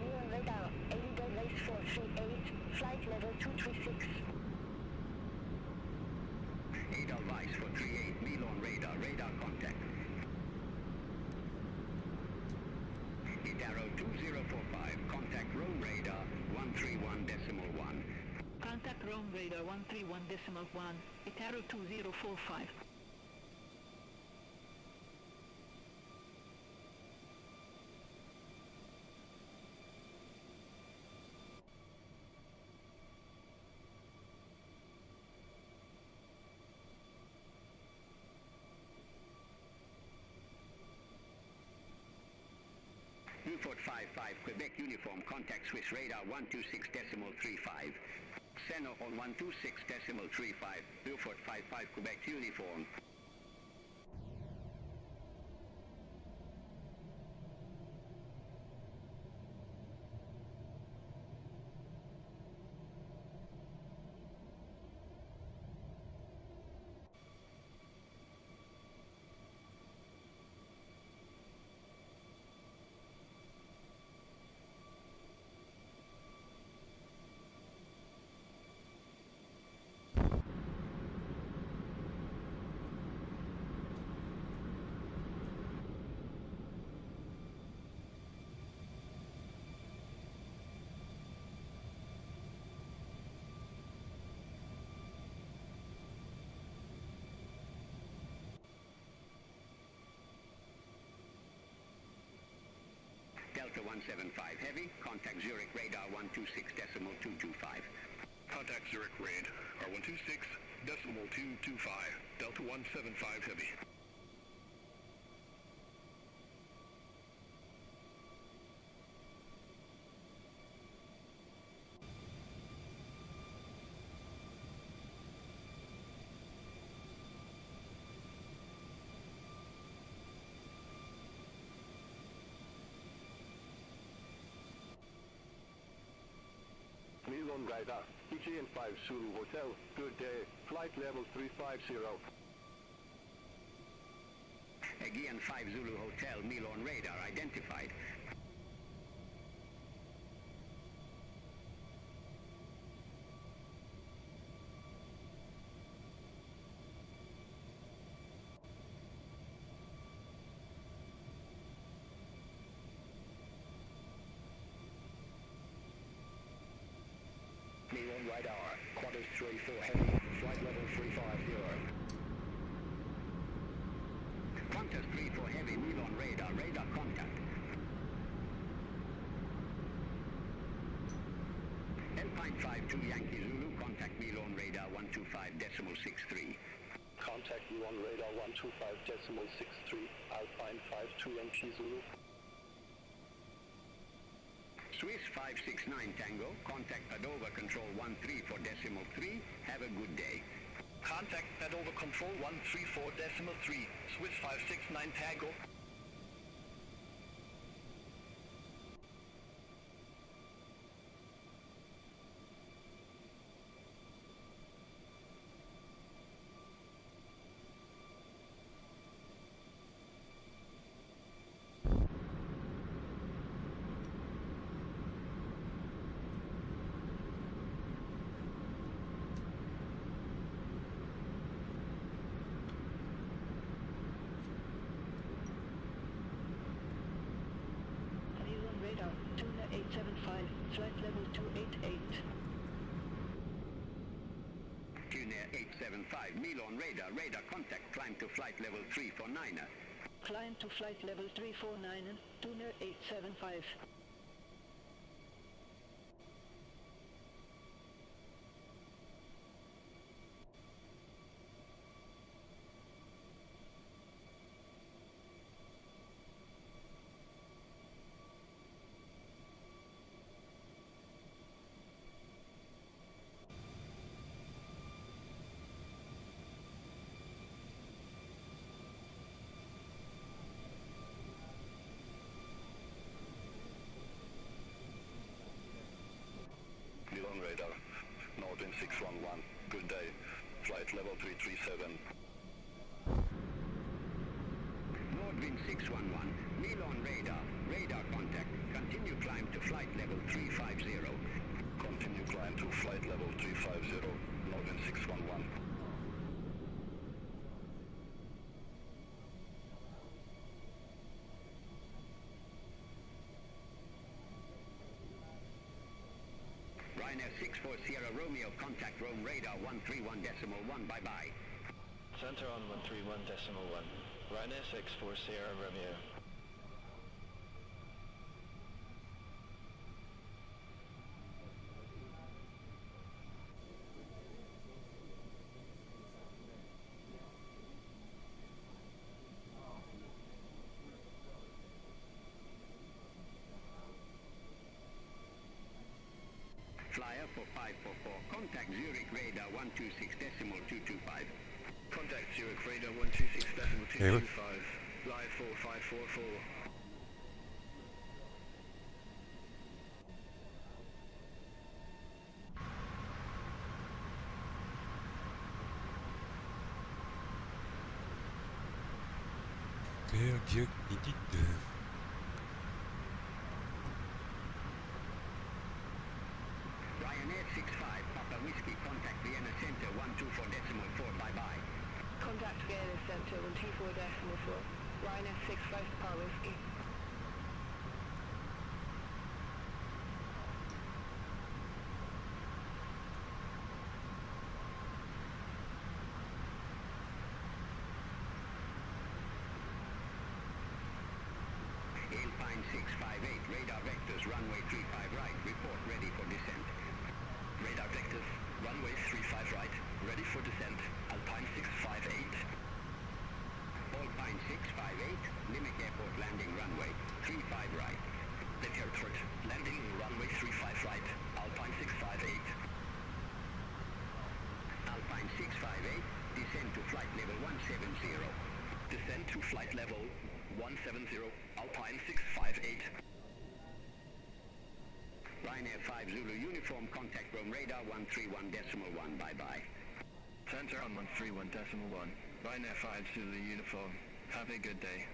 Milan radar 80.438, flight level 236. Edelweiss 438 Milan radar. Radar contact. Arrow 2045, contact Rome radar 131.1. Contact Rome radar 131.1, Itaro 2045. Newport 55, Quebec uniform, contact Swiss radar 126.35. Seno on 126.35, Newport 55, Quebec uniform. Delta 175 Heavy, contact Zurich radar 126.225. Contact Zurich Raid R126.225, Delta 175 Heavy. Milan radar, EGN 5 Zulu Hotel, good day, flight level 350. Aegean 5 Zulu Hotel, Milan radar identified. Milan radar, Qantas 34 Heavy, flight level 350. Qantas 34 Heavy, Milan radar, radar contact. Alpine 52 Yankee Zulu, contact Milan radar 125.63. Contact Milan radar 125.63, Alpine 52 Yankee Zulu. Swiss 569 Tango, contact Padova Control 134.3, have a good day. Contact Padova Control 134.3, Swiss 569 Tango. radar, Tuna 875, flight level 288. Tuna 875, Milan radar, radar contact, climb to flight level 349. Climb to flight level 349, Tuna 875. flight level 337. Nordwind 611, Milan radar, radar contact, continue climb to flight level 350. Continue climb to flight level 350, Nordwind 611. Ryanair 64 Sierra Romeo, contact Rome radar 131.1, bye-bye. Center on 131.1. Ryanair 64 Sierra Romeo. Flyer for 544, contact Zurich radar 126.225. Contact Zurich radar 126.225. Live 4544. Père Dieu, inédite. Ryanair 65, Papa Whiskey, contact Vienna Center 124.4, bye-bye. Contact Vienna Center 124.4. Ryanair 65 Papa Whiskey. Alpine 658, radar vectors, runway 35 right, report ready for descent. Radar vectors, runway 35 right, ready for descent. Alpine 658. Alpine 658, Limerick Airport landing runway 35 right. Lift Airport, landing runway 35 right. Alpine 658. Alpine 658, descend to flight level 170. Descend to flight level 170, Alpine 658. Ryanair 5 Zulu uniform, contact Rome radar 131.1, bye-bye. Center on 131.1. Ryanair 5 Zulu uniform. Have a good day.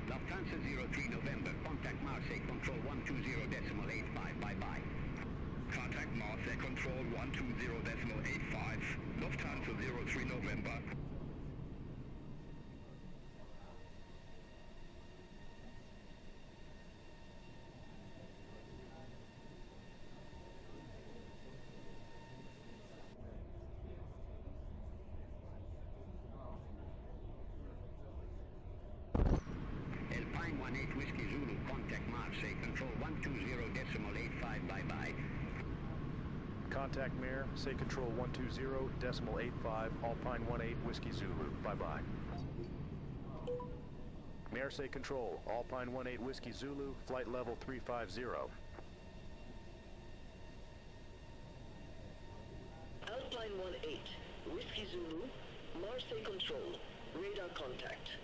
Lufthansa 03 November, contact Marseille control 120.85, bye-bye. Contact Marseille control 120.85. Lufthansa 03 November. Alpine 18 Whiskey Zulu, contact Marseille control 120.85, bye-bye. Contact Mare, say control 120.85, Alpine 18 Whiskey Zulu, bye-bye. Mare, say control, Alpine 18 Whiskey Zulu, flight level 350. Alpine 18, Whiskey Zulu, Marseille control, radar contact.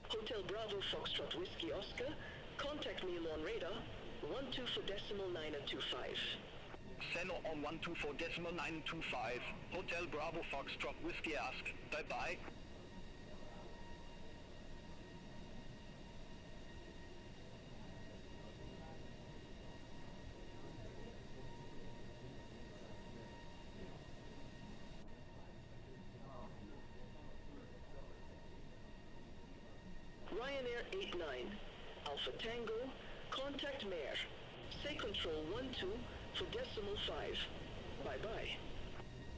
Hotel Bravo Foxtrot Whiskey Oscar, contact Milan radar 124.925. Send on 124.925. Hotel Bravo Foxtrot Whiskey Ask. Bye-bye. Ryanair 89, Alpha Tango, contact Mare. Say control 12 for decimal 5. Bye-bye.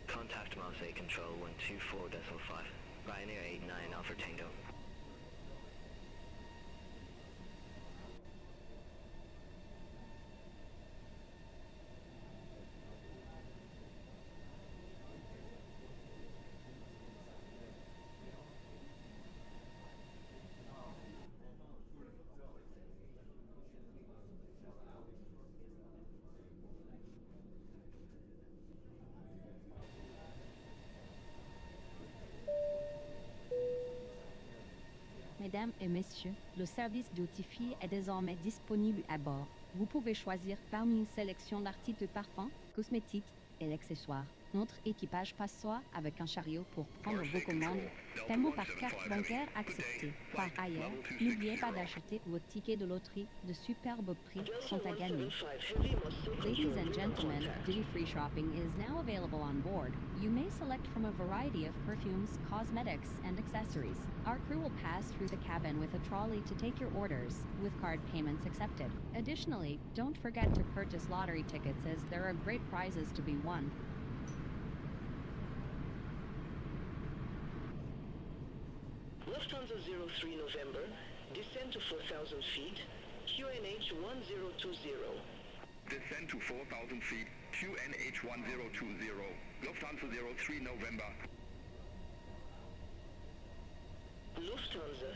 Contact Marseille control 124.5. Ryanair 89 Alpha Tango. Mesdames et messieurs, le service duty-free est désormais disponible à bord. Vous pouvez choisir parmi une sélection d'articles de parfum, cosmétiques et accessoires. Notre équipage passe soit avec un chariot pour prendre vos commandes, paiement par carte bancaire accepté. Par ailleurs, n'oubliez pas d'acheter vos tickets de loterie. De superbes prix sont à gagner. Ladies and gentlemen, duty-free shopping is now available on board. You may select from a variety of perfumes, cosmetics, and accessories. Our crew will pass through the cabin with a trolley to take your orders, with card payments accepted. Additionally, don't forget to purchase lottery tickets as there are great prizes to be won. Lufthansa 03 November, descend to 4,000 feet, QNH 1020. Descend to 4,000 feet, QNH 1020. Lufthansa 03 November. Lufthansa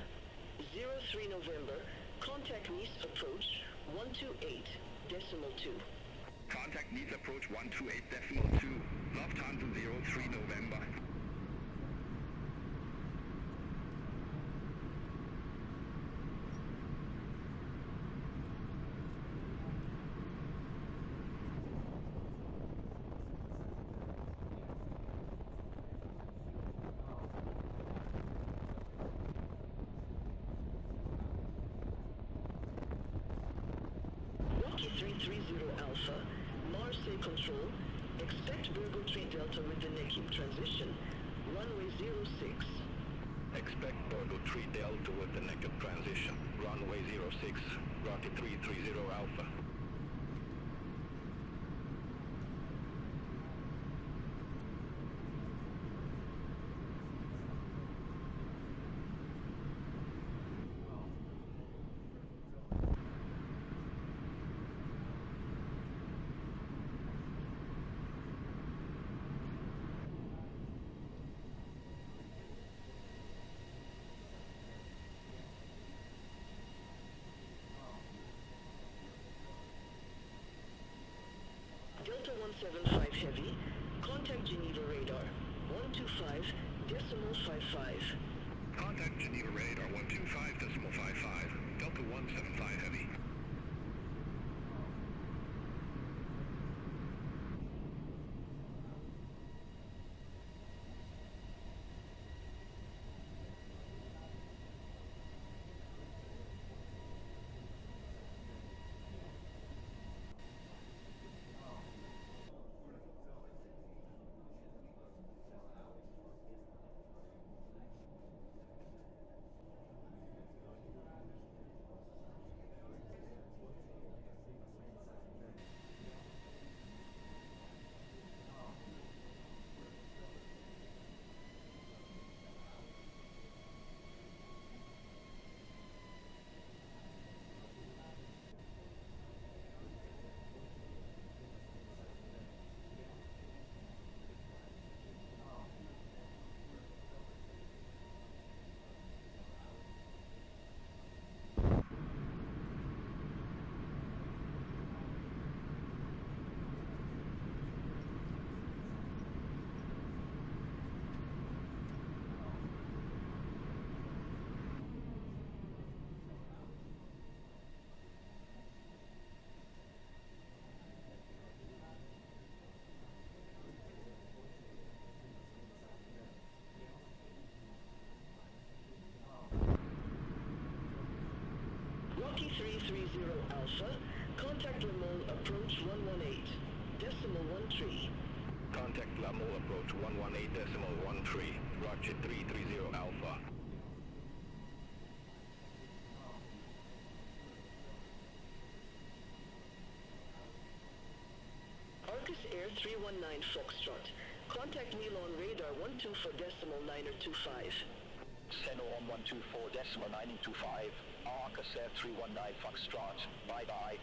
03 November, contact Nice approach 128.2. Contact Nice approach 128.2. Lufthansa 03 November. Rocky 330 Alpha, Marseille Control, expect Virgo 3 Delta with the naked transition, runway 06. Expect Virgo 3 Delta with the naked transition, runway 06, Rocky 330 Alpha. Delta 175 Heavy, contact Geneva radar 125.55. Contact Geneva radar 125.55. Delta 175 Heavy. Rocky 330 Alpha, contact Le Mans approach 118.13. Contact Lamo approach 118.13, Roger 330 Alpha. Arcus Air 319 Foxtrot, contact Milan radar 124.925. Ceno on 124.925. Arcus Air 319 Foxtrot. Bye-bye.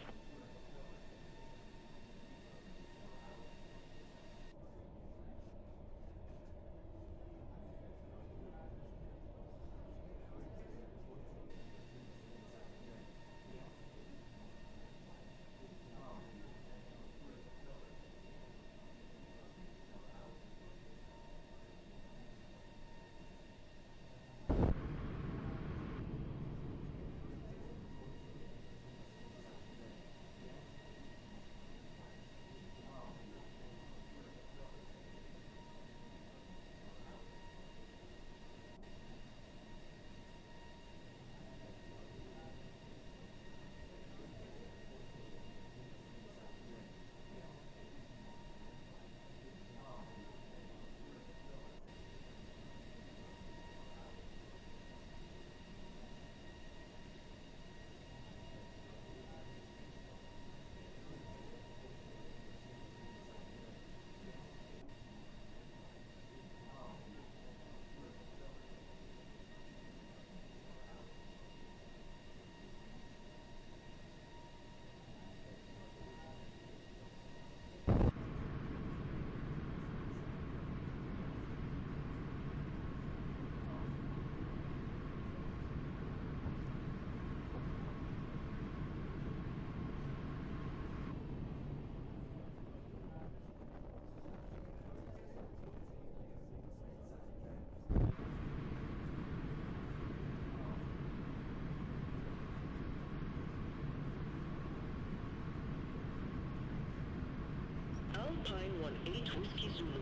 Alpine 18 Whiskey Zulu.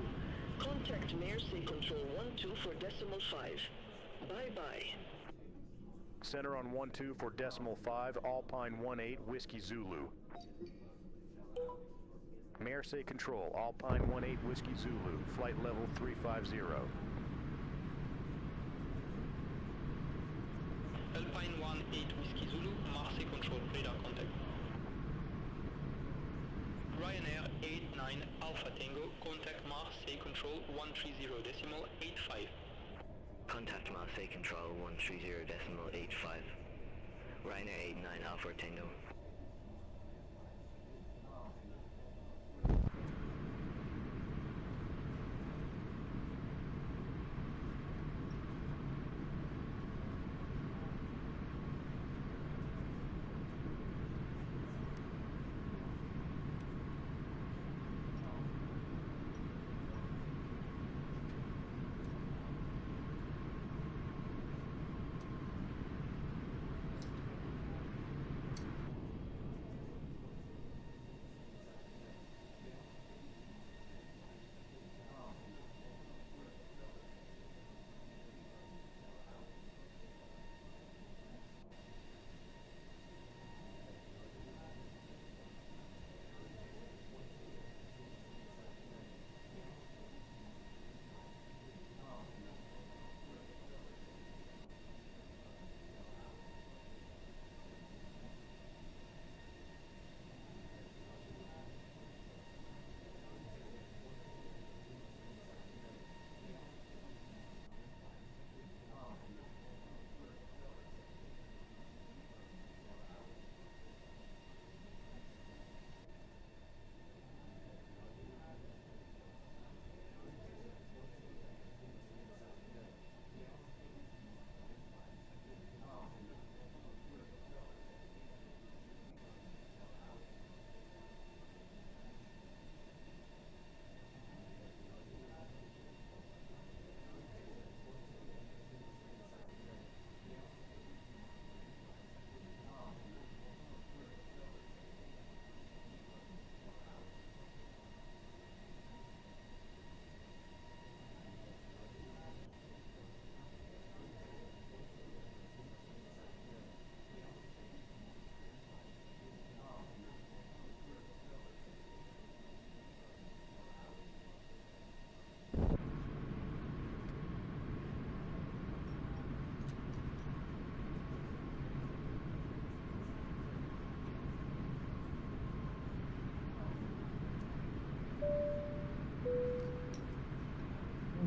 Contact mère say control 12 for decimal 5. Bye-bye. Center on 12 for decimal 5, Alpine 18 Whiskey Zulu. Mare say control, Alpine 18 Whiskey Zulu, flight level 350. Alpine 18 Whiskey Zulu, Marseille control, radar contact. Ryanair 89 Alpha Tango, contact Marseille control 130.85. Contact Marseille control 130.85. Ryanair 89 Alpha Tango.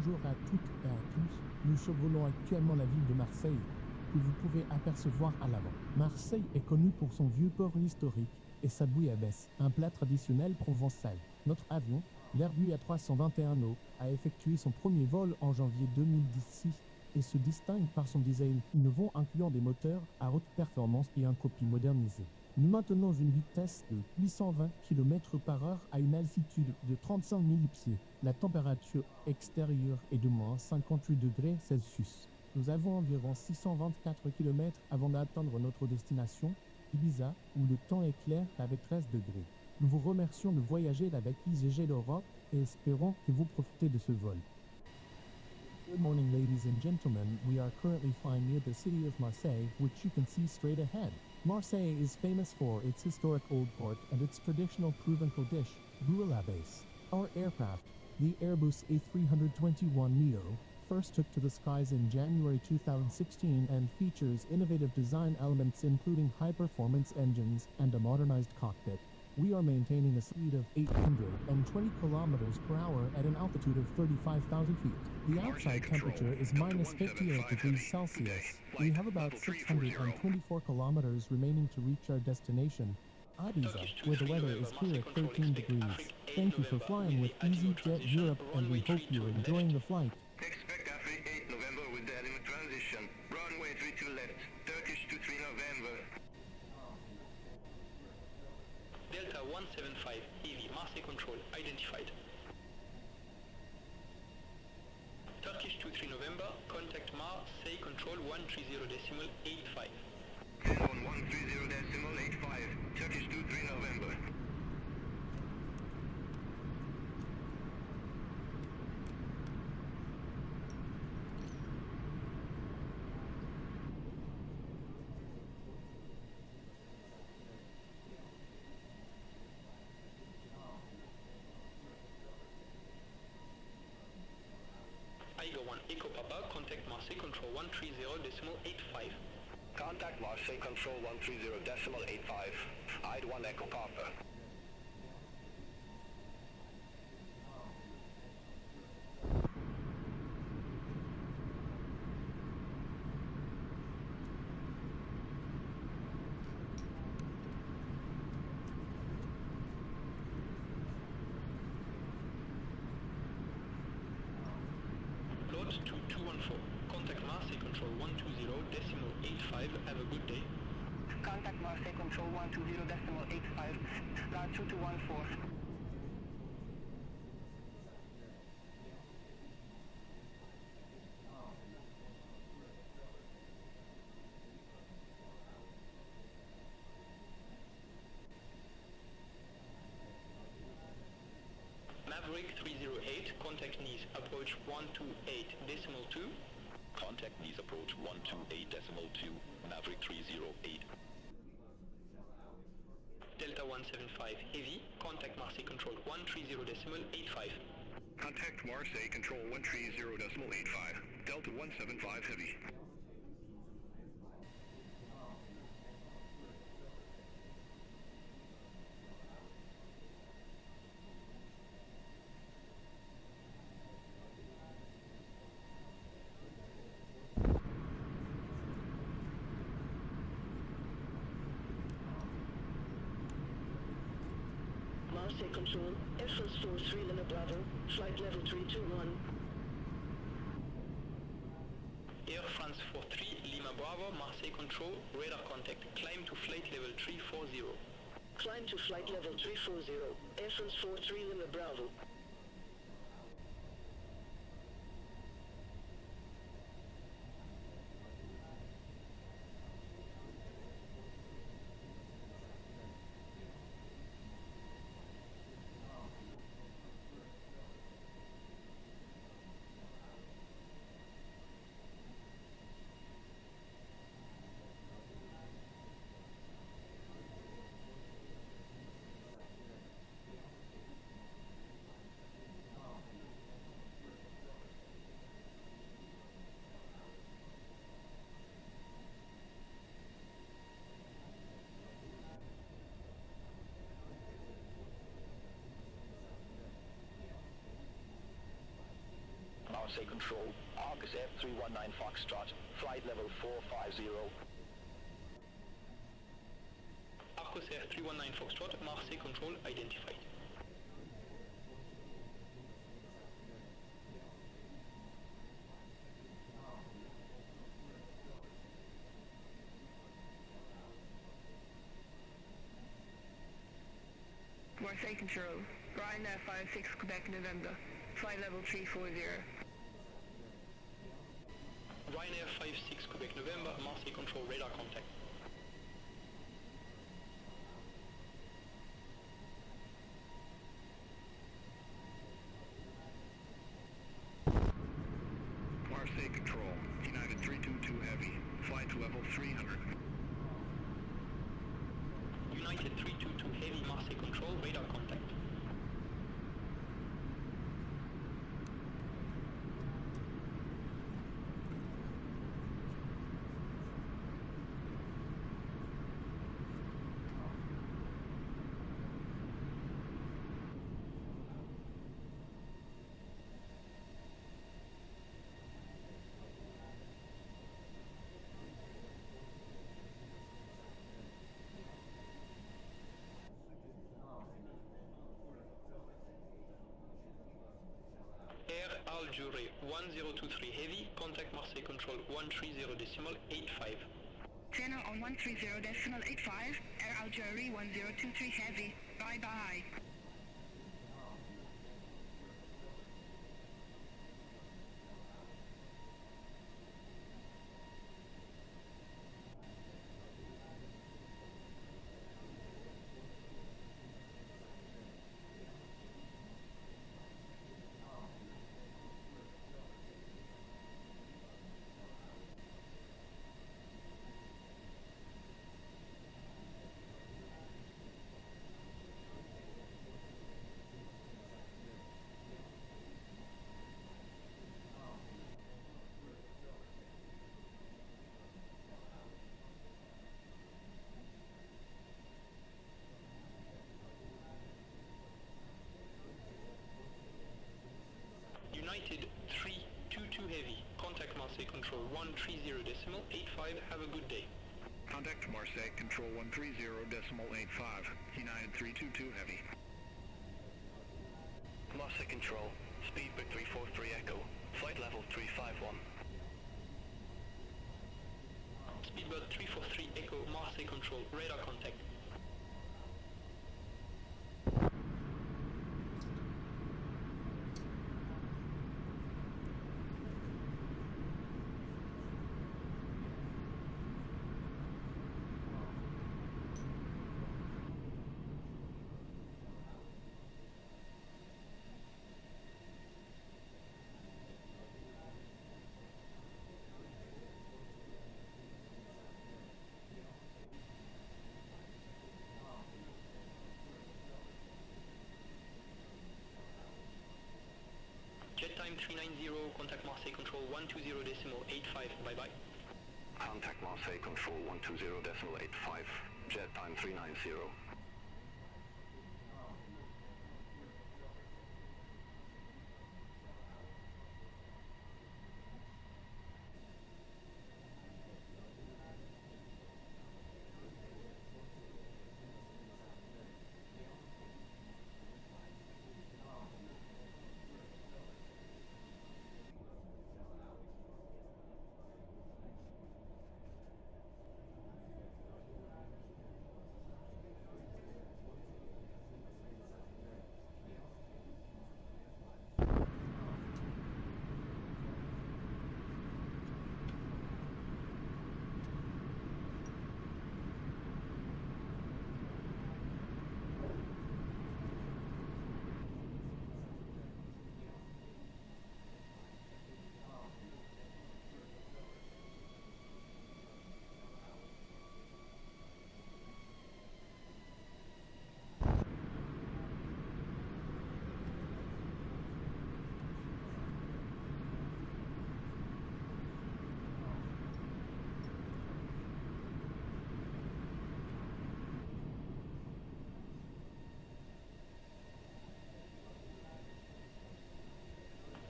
Bonjour à toutes et à tous, nous survolons actuellement la ville de Marseille, que vous pouvez apercevoir à l'avant. Marseille est connue pour son vieux port historique et sa bouillabaisse, un plat traditionnel provençal. Notre avion, l'Airbus A321N, a effectué son premier vol en janvier 2016 et se distingue par son design innovant incluant des moteurs à haute performance et un cockpit modernisé. Nous maintenons une vitesse de 820 km/h à une altitude de 35 000 pieds. La température extérieure est de moins 58 degrés Celsius. Nous avons environ 624 km avant d'atteindre notre destination, Ibiza, où le temps est clair avec 13 degrés. Nous vous remercions de voyager avec Easyjet d'Europe et espérons que vous profitez de ce vol. Good morning, ladies and gentlemen. We are currently flying near the city of Marseille, which you can see straight ahead. Marseille is famous for its historic old port and its traditional provençal dish, bouillabaisse. Our aircraft, the Airbus A321neo, first took to the skies in January 2016 and features innovative design elements including high-performance engines and a modernized cockpit. We are maintaining a speed of 820 kilometers per hour at an altitude of 35,000 feet. The outside temperature is minus 58 degrees Celsius. We have about 624 kilometers remaining to reach our destination, Ibiza, where the weather is here at 13 degrees. Thank you for flying with Easyjet Europe, and we hope you're enjoying the flight. Expect Africa 8 November with the element transition. Runway 32 left, Turkish 23 November. Delta 175 Heavy, Marseille control, identified. Turkish 23 November, contact Marseille control 130.85. On 130.85, Turkish 23 November. Echo Papa, contact Marseille control 130.85. Contact Marseille control 130.85. I'd 1 Echo Papa. Load to 214. Contact Marseille control 120.85. Have a good day. Contact Marseille control 120.85. Route 2214. Maverick 308, contact Nice, approach 128.2. Contact Nice approach 128.2, Maverick 308. Delta 175 heavy, contact Marseille control 130.85. Contact Marseille control 130.85. Delta 175 heavy. Marseille control, FS43 Lima Bravo, flight level 321. Air France 43 Lima Bravo, Marseille control, radar contact, climb to flight level 340. Climb to flight level 340, Air France 43 Lima Bravo. Marseille control, Arcus F319 Foxtrot, flight level 450. Arcus F319 Foxtrot, Marseille control identified. Marseille control, Ryanair 56 Quebec November, flight level 340. Ryanair 56 Quebec November, Marseille control, radar contact. Marseille control, United 322 heavy, flight to level 300. United 322 heavy, Marseille control, radar contact. Air Algerie 1023 heavy, contact Marseille control 130.85. Channel on 130.85, Air Algerie 1023 heavy, bye bye. United 322 Heavy. Contact Marseille Control 130.85. Have a good day. Contact Marseille Control 130.85. United 322 Heavy. Marseille Control, Speedbird 343 Echo, flight level 351. Speedbird 343 Echo, Marseille Control, radar contact. Jet time 390, contact Marseille Control 120.85, bye-bye. Contact Marseille Control 120.85, jet time 390.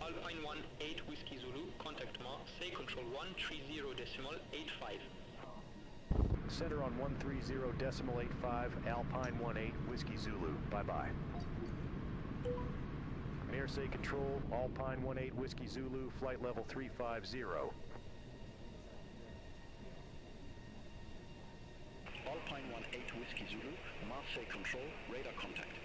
Alpine 1-8 Whiskey Zulu, contact Marseille Control 130.85. Center on 130.85, Alpine 1-8 Whiskey Zulu, bye-bye. Marseille Control, Alpine 1-8 Whiskey Zulu, flight level 350. Alpine 1-8 Whiskey Zulu, Marseille Control, radar contact.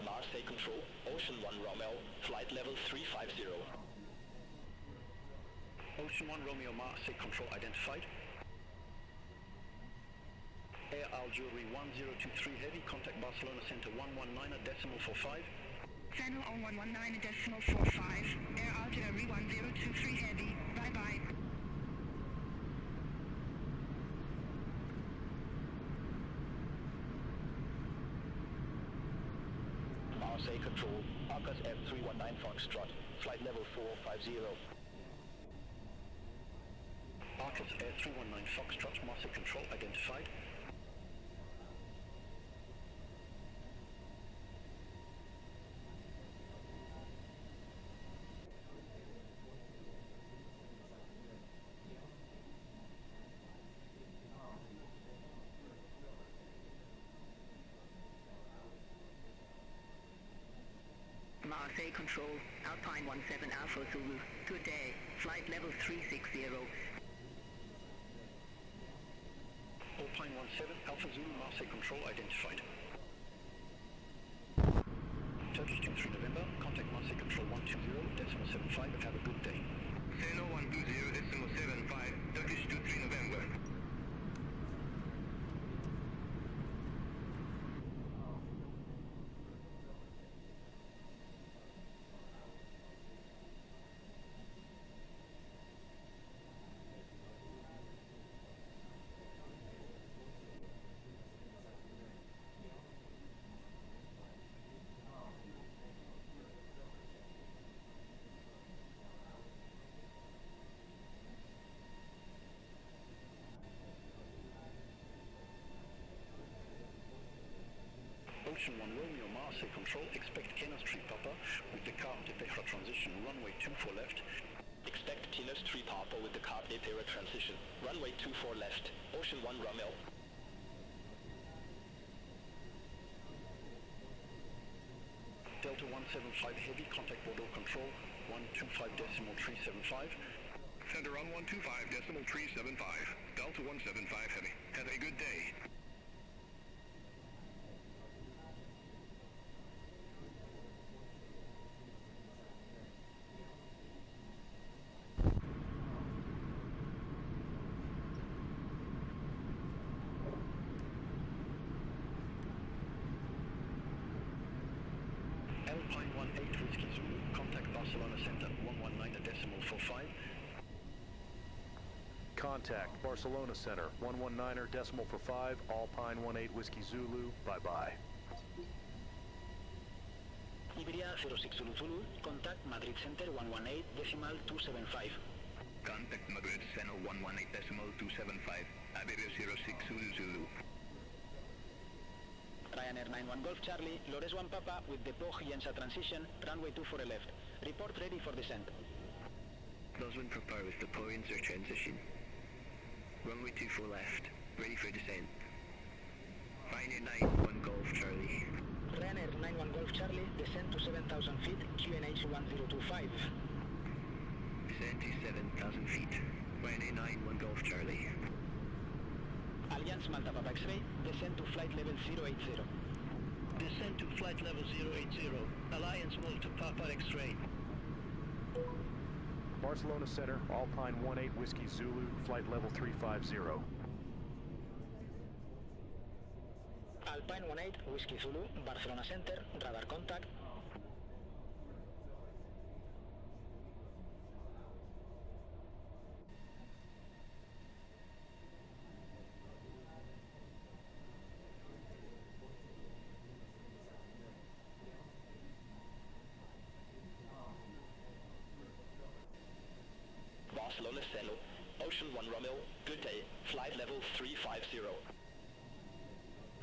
Marseille Control, Ocean 1 Romeo, flight level 350. Ocean 1 Romeo Marseille Control identified. Air Algerie 1023 Heavy, contact Barcelona Center 119.45. Channel on 119.45. Air Algerie 1023 Heavy. Bye-bye. Marseille Control, Arcos F319 Foxtrot, flight level 450. Arcos Air 319 Foxtrot, Marseille Control identified. Marseille Control, Alpine 17 Alpha Zulu. Good day. Flight level 360. Alpine 17 Alpha Zulu, Marseille Control identified. Turkish 23 November, contact Marseille Control 120.75 and have a good day. Ceno 120.75, Turkish 23 November. Ocean 1 Romeo Marseille control, expect Kenos 3 Papa with the Carte transition, runway 24 left. Expect Kenos 3 Papa with the Carte transition, runway 24 left, Ocean 1 Romeo. Delta 175 heavy, contact bordeaux control, 125.375. Center on 125.375, Delta 175 heavy. Have a good day. Alpine 18 Whiskey Zulu, contact Barcelona Center 119.45. Contact Barcelona Center 119.45, Alpine 18 Whiskey Zulu, bye-bye. Iberia 06 Zulu Zulu, contact Madrid Center 118.275. Contact Madrid Center 118.275, Iberia 06 Zulu Zulu. Ryanair 91 Golf Charlie, Lores 1 Papa with the Pog-Yensa transition, runway 24 left. Report ready for descent. Those 1 Papa with the Pog-Yensa transition. Runway 24 left, ready for descent. Ryanair 91 Golf Charlie. Ryanair 91 Golf Charlie, descent to 7,000 feet, QNH 1025. Descent to 7,000 feet, Ryanair 91 Golf Charlie. Alliance Malta Papa X-ray, descent to flight level 080. Descent to flight level 080, Alliance Malta Papa X-ray. Barcelona Center, Alpine 18 Whiskey Zulu, flight level 350. Alpine 18 Whiskey Zulu, Barcelona Center, radar contact. Barcelona Center, Ocean 1 Romeo, good day, flight level 350.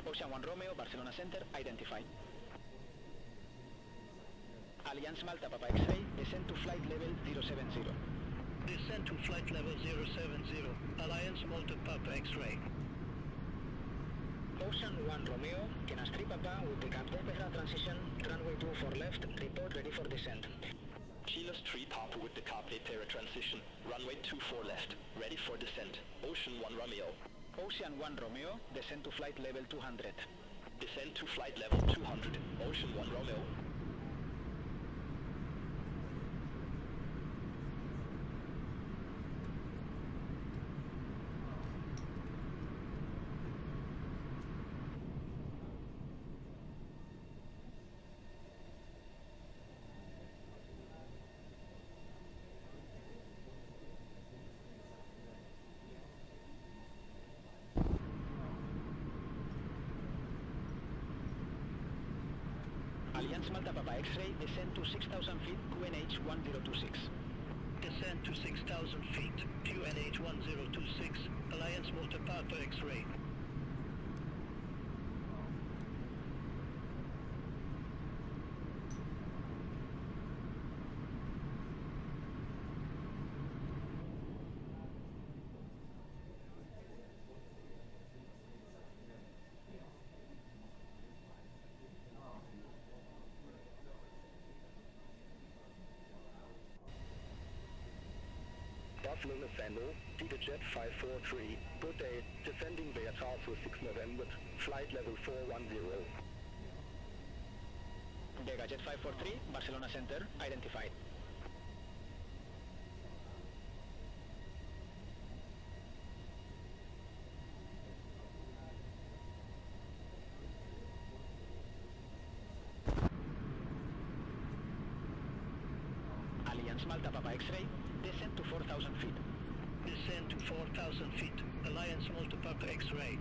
Ocean 1 Romeo, Barcelona Center, identified. Alliance Malta Papa X-ray, descent to flight level 070. Descent to flight level 070, Alliance Malta Papa X-ray. Ocean 1 Romeo, Kenas 3 Papa with the Carte transition, runway 24 left, report ready for descent. Kenos 3 Papa with the Carte transition, runway 24 left, ready for descent, Ocean 1 Romeo. Ocean 1 Romeo, descent to flight level 200. Descent to flight level 200, Ocean 1 Romeo. Alliance Malta Papa X-ray, descent to 6,000 feet, QNH 1026. Descent to 6,000 feet, QNH 1026, Alliance Malta Papa X-ray. Barcelona Center, Easyjet 543, good day, descending via Charles 6 November, flight level 410. Jet 543, Barcelona Center, identified. Alliance Malta Papa X-ray, descent to 4,000 feet. Descent to 4,000 feet, Alliance Malta Papa X-ray.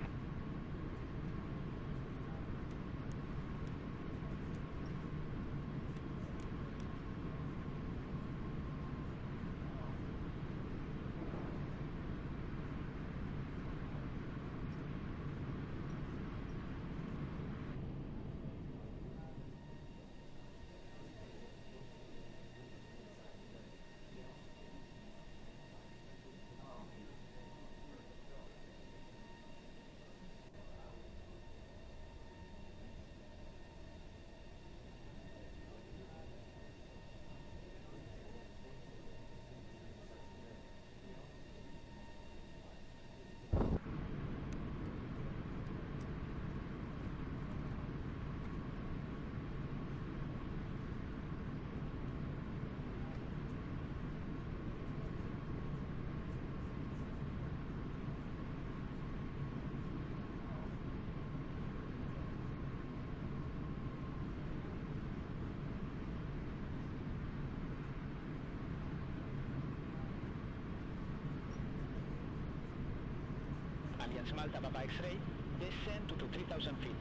Alliance Malta Papa X-ray, descend to 3,000 feet.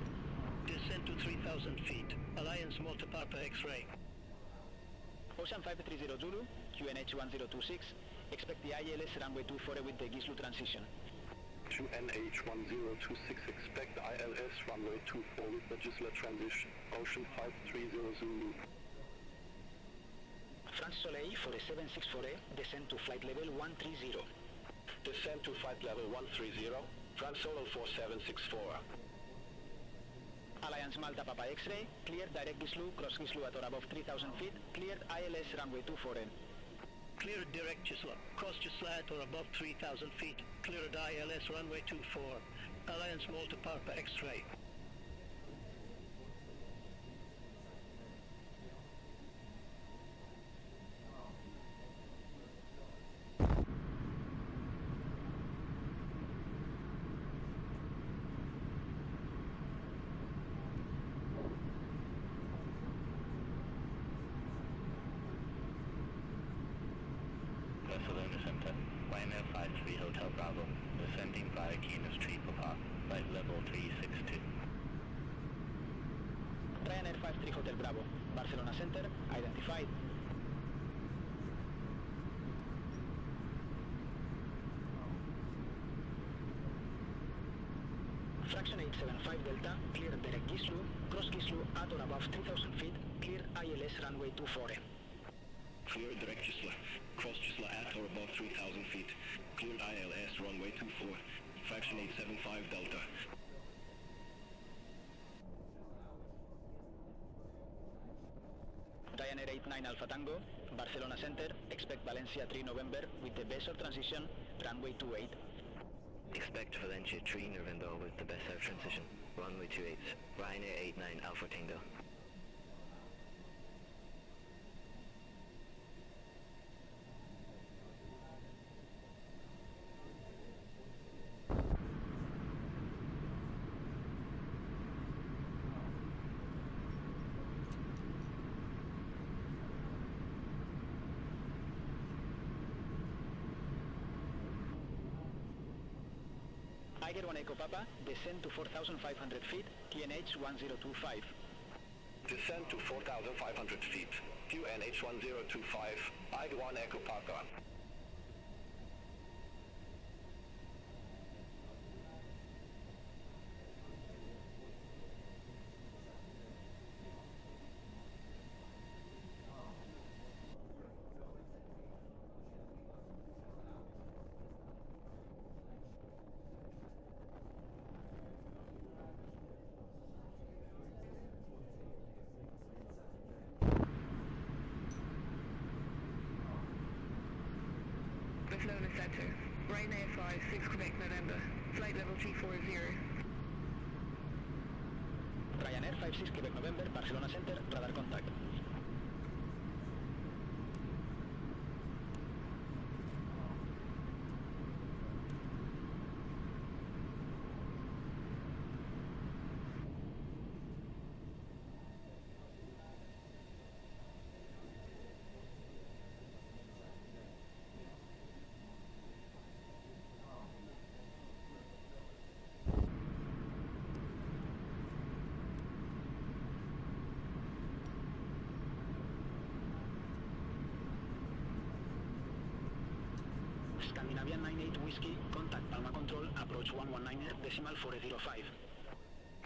Descend to 3,000 feet. Alliance Malta Papa X-ray. Ocean 530 Zulu, QNH 1026, expect the ILS runway 24 with the Gislu transition. To NH1026, expect ILS runway 24 with the Gisla transition. Ocean 530 Zulu. France Soleil for a 764A, descend to flight level 130. Descend to flight level 130, France Solo 4764. Alliance Malta Papa X-ray, cleared direct Gislu, cross Gislu at or above 3,000 feet, cleared ILS runway 24N. Cleared direct Gisla, cross Gisla at or above 3,000 feet, cleared ILS runway 24, Alliance Malta Papa X-ray. Barcelona Center, Ryanair 53 Hotel Bravo, descending via Keynes Tree Papa, flight level 362. Ryanair 53 Hotel Bravo, Barcelona Center, identified. Fraction 875 Delta, clear direct Gislu, cross Gislu at or above 3,000 feet, clear ILS runway 24. Clear direct Gisla, cross Gisla at or above 3,000 feet, cleared ILS runway 24, fraction 875 Delta. Ryanair 89 Alpha Tango, Barcelona Center, expect Valencia 3 November with the Besor transition, runway 28. Expect Valencia 3 November with the Besar transition, runway 28, Ryanair 89 Alpha Tango. Tiger 1 Echo Papa, descend to 4,500 feet, QNH 1025. Descend to 4,500 feet, QNH 1025, Tiger 1 Echo Papa. Barcelona Center, Ryanair 56 Quebec November, flight level 340. Ryanair 56 Quebec November, Barcelona Center, radar contact. Scandinavian 98 Whiskey, contact Palma Control, approach 119 decimal 405.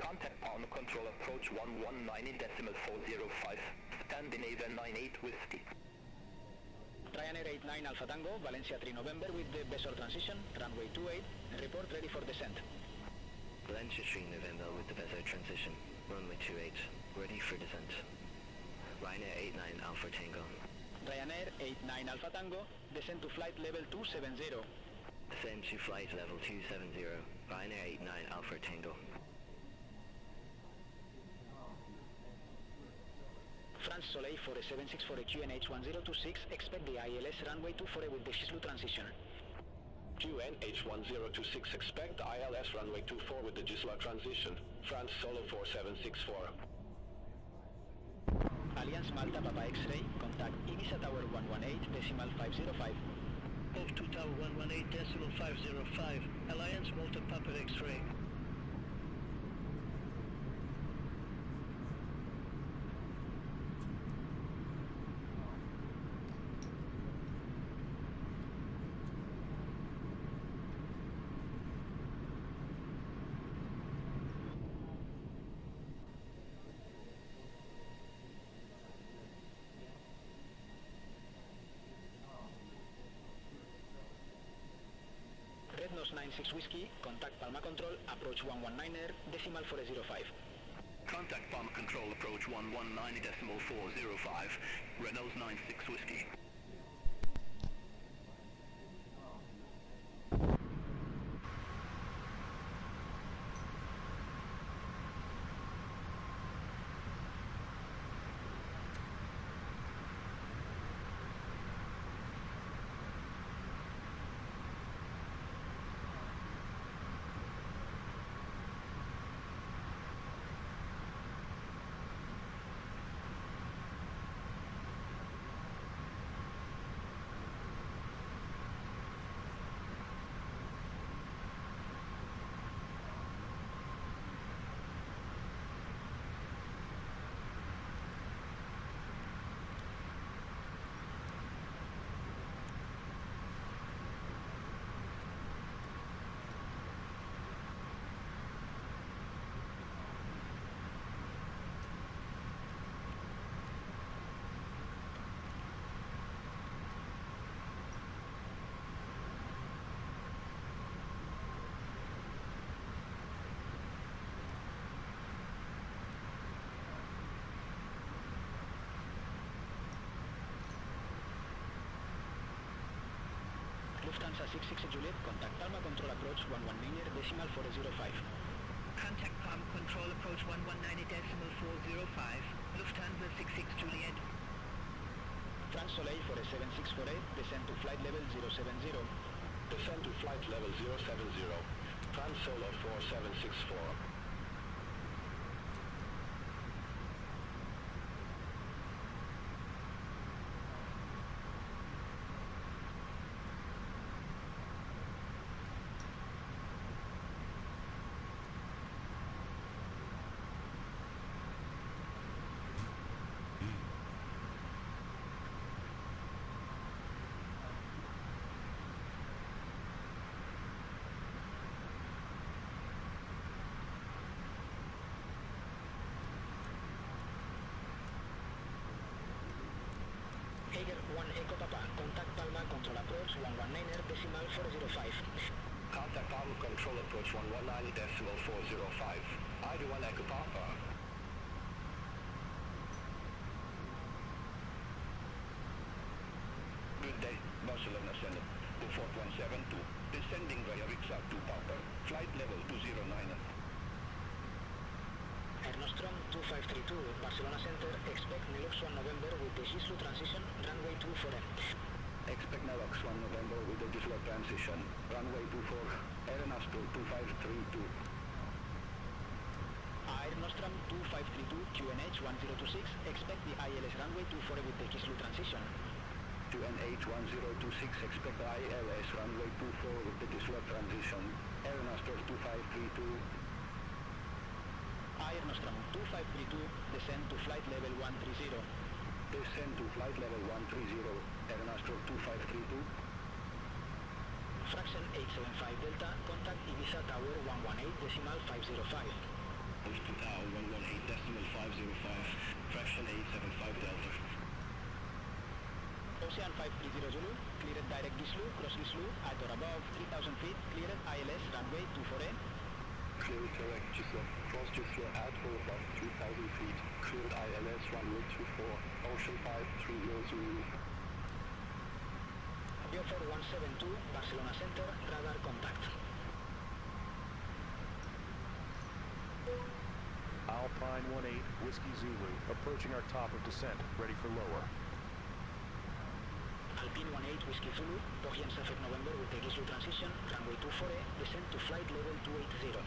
Contact Palma Control, approach 119 decimal 405. Scandinavian 98 Whiskey. Ryanair 89 Alpha Tango, Valencia 3 November with the Besor transition, runway 28, report ready for descent. Valencia 3 November with the Besar transition, runway 28, ready for descent. Ryanair 89 Alpha Tango. Ryanair 89 Alpha Tango, descend to flight level 270. Descend to flight level 270, Ryanair 89 Alpha Tango. France Soleil for a 764 QNH 1026, expect the ILS runway 24 with the Gislu transition. QNH 1026, expect ILS runway 24 with the Gisla transition. France Solo 4764. Alliance Malta Papa X-ray, contact Ibiza Tower 118 decimal 505. Off to Tower 118.505, Alliance Malta Papa X-ray. Red Nose 96 Whiskey, contact Palma Control, approach 119er, decimal 405. Contact Palma Control, approach 119.405, Red Nose 96 Whiskey. Lufthansa 660 Juliet, contact Palma Control, approach 119er, decimal 405. Contact Palma Control, approach 119.405, Lufthansa 66 Juliet. France Soleil 47648, descend to flight level 070. Descend to flight level 070. France Solo 4764. Hager 1 Echo Papa, contact Palma Control, approach 119er, decimal 405. Contact Palma Control, approach 119.405, ID1 Echo Papa. Good day, Barcelona Center, 24172, descending via Rixa to Papa, flight level 209. Air Nostrum 2532, Barcelona Center, expect Nelux 1 November with the Gislu transition, runway 24M. Expect Nelux 1 November with the Gislu transition, runway 24, Air Nostrum 2532. Air Nostrum 2532, QNH 1026, expect the ILS runway 24 with the Gislu transition. QNH 1026, expect the ILS runway 24 with the Gislu transition, Air Nostrum 2532. Air Nostrum 2532, descend to flight level 130. Descend to flight level 130, Air Nostrum 2532. Fraction 875 Delta, contact Ibiza Tower 118, decimal 505. Move to Tower 118.505, fraction 875 Delta. Ocean 530 Zulu, cleared direct Gislu, cross Gislu, at or above 3000 feet, cleared ILS runway 24A. Cleared direct Gislu, cross Gislu at or above 3000 feet, cleared ILS runway 24, Ocean 530 Zulu. Beaufort 172, Barcelona Center, radar contact. Alpine 18, Whiskey Zulu, approaching our top of descent, ready for lower. Alpine 18, Whiskey Zulu, Bohemian Suffolk November with the Gislu transition, runway 24A, descend to flight level 280.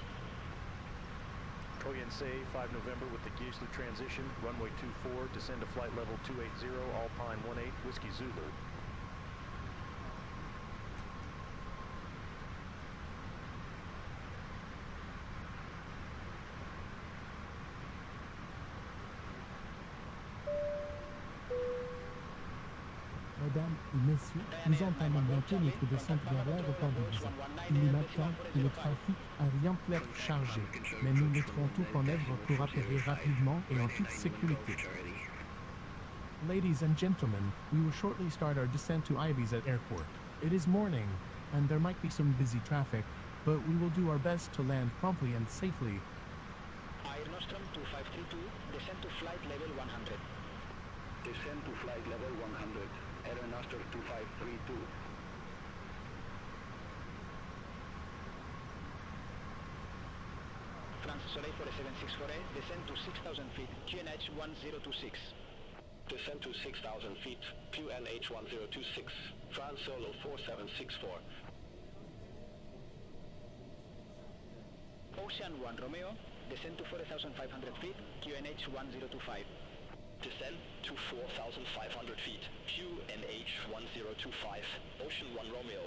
Troyan Say 5 November with the Gislu transition, runway 24, descend to flight level 280, Alpine 18, Whiskey Zulu. Mesdames et messieurs, nous entamons bientôt notre descente vers l'aéroport d'Ibiza. Il est matin et le trafic a rien pu être chargé, mais nous mettrons tout en œuvre pour atterrir rapidement et en toute sécurité. Ladies and gentlemen, we will shortly start our descent to Ibiza Airport. It is morning, and there might be some busy traffic, but we will do our best to land promptly and safely. Air Nostrum 2532, descend to flight level 100. Descend to flight level 100. Air Nostrum 2532. France Soleil 4764A, descend to 6,000 feet, QNH 1026. Descend to 6,000 feet, QNH 1026, France Solo 4764. Ocean 1 Romeo, descend to 4,500 feet, QNH 1025. Descend to 4,500 feet, QNH 1025, Ocean 1 Romeo.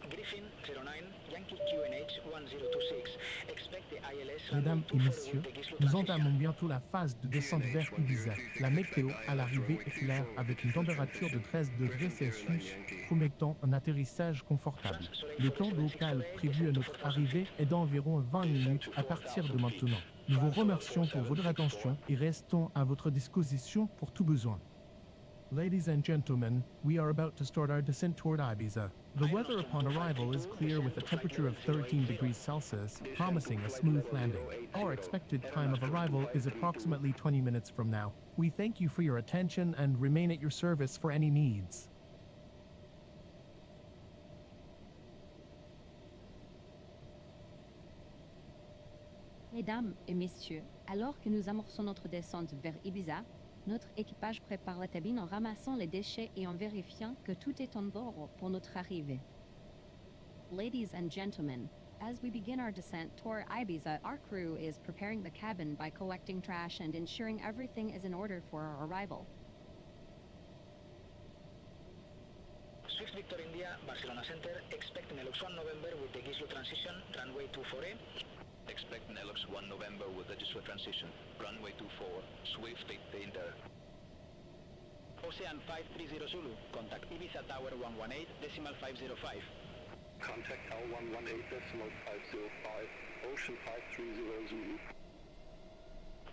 Griffin 09, Yankee QNH 1026, expect the ILS Mesdames et messieurs, nous entamons bientôt la phase de descente vers Ibiza. La météo à l'arrivée est claire avec une température de 13 degrés Celsius, promettant un atterrissage confortable. Le temps local prévu à notre arrivée est d'environ 20 minutes à partir de maintenant. Nous vous remercions pour votre attention et restons à votre disposition pour tout besoin. Ladies and gentlemen, we are about to start our descent toward Ibiza. The weather upon arrival is clear with a temperature of 13 degrees Celsius, promising a smooth landing. Our expected time of arrival is approximately 20 minutes from now. We thank you for your attention and remain at your service for any needs. Mesdames et messieurs, alors que nous amorçons notre descente vers Ibiza, notre équipage prépare la cabine en ramassant les déchets et en vérifiant que tout est en ordre pour notre arrivée. Ladies and gentlemen, as we begin our descent toward Ibiza, our crew is preparing the cabin by collecting trash and ensuring everything is in order for our arrival. Swift Victor India, Barcelona Center, expect Nelux 1 November with the Gislo transition, runway 24A. Expect Nelux 1 November with register transition, runway 24, Swift India. Ocean 530 Zulu, contact Ibiza Tower 118, decimal 505. Contact Tower 118, decimal 505, Ocean 530 Zulu.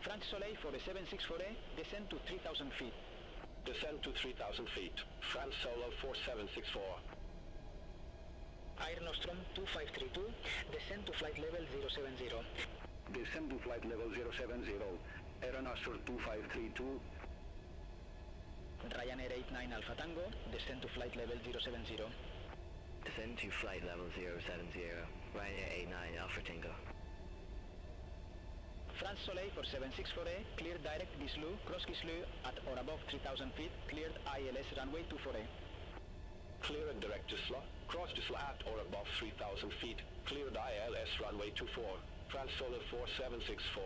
France Soleil for the 764A, descend to 3,000 feet. Descend to 3,000 feet, France Solo 4764. Air Nostrum 2532, descend to flight level 070. Descend to flight level 070. Air Nostrum 2532. Ryanair 89 Alpha Tango, descend to flight level 070. Descend to flight level 070, Ryanair 89 Alpha Tango. France Soleil for 764A, clear direct Gislu, cross Gislu at or above 3,000 feet, cleared ILS runway 24A. Clear and direct Gisla, cross Gisla at or above 3,000 feet, cleared ILS runway 24, France Solar 4764.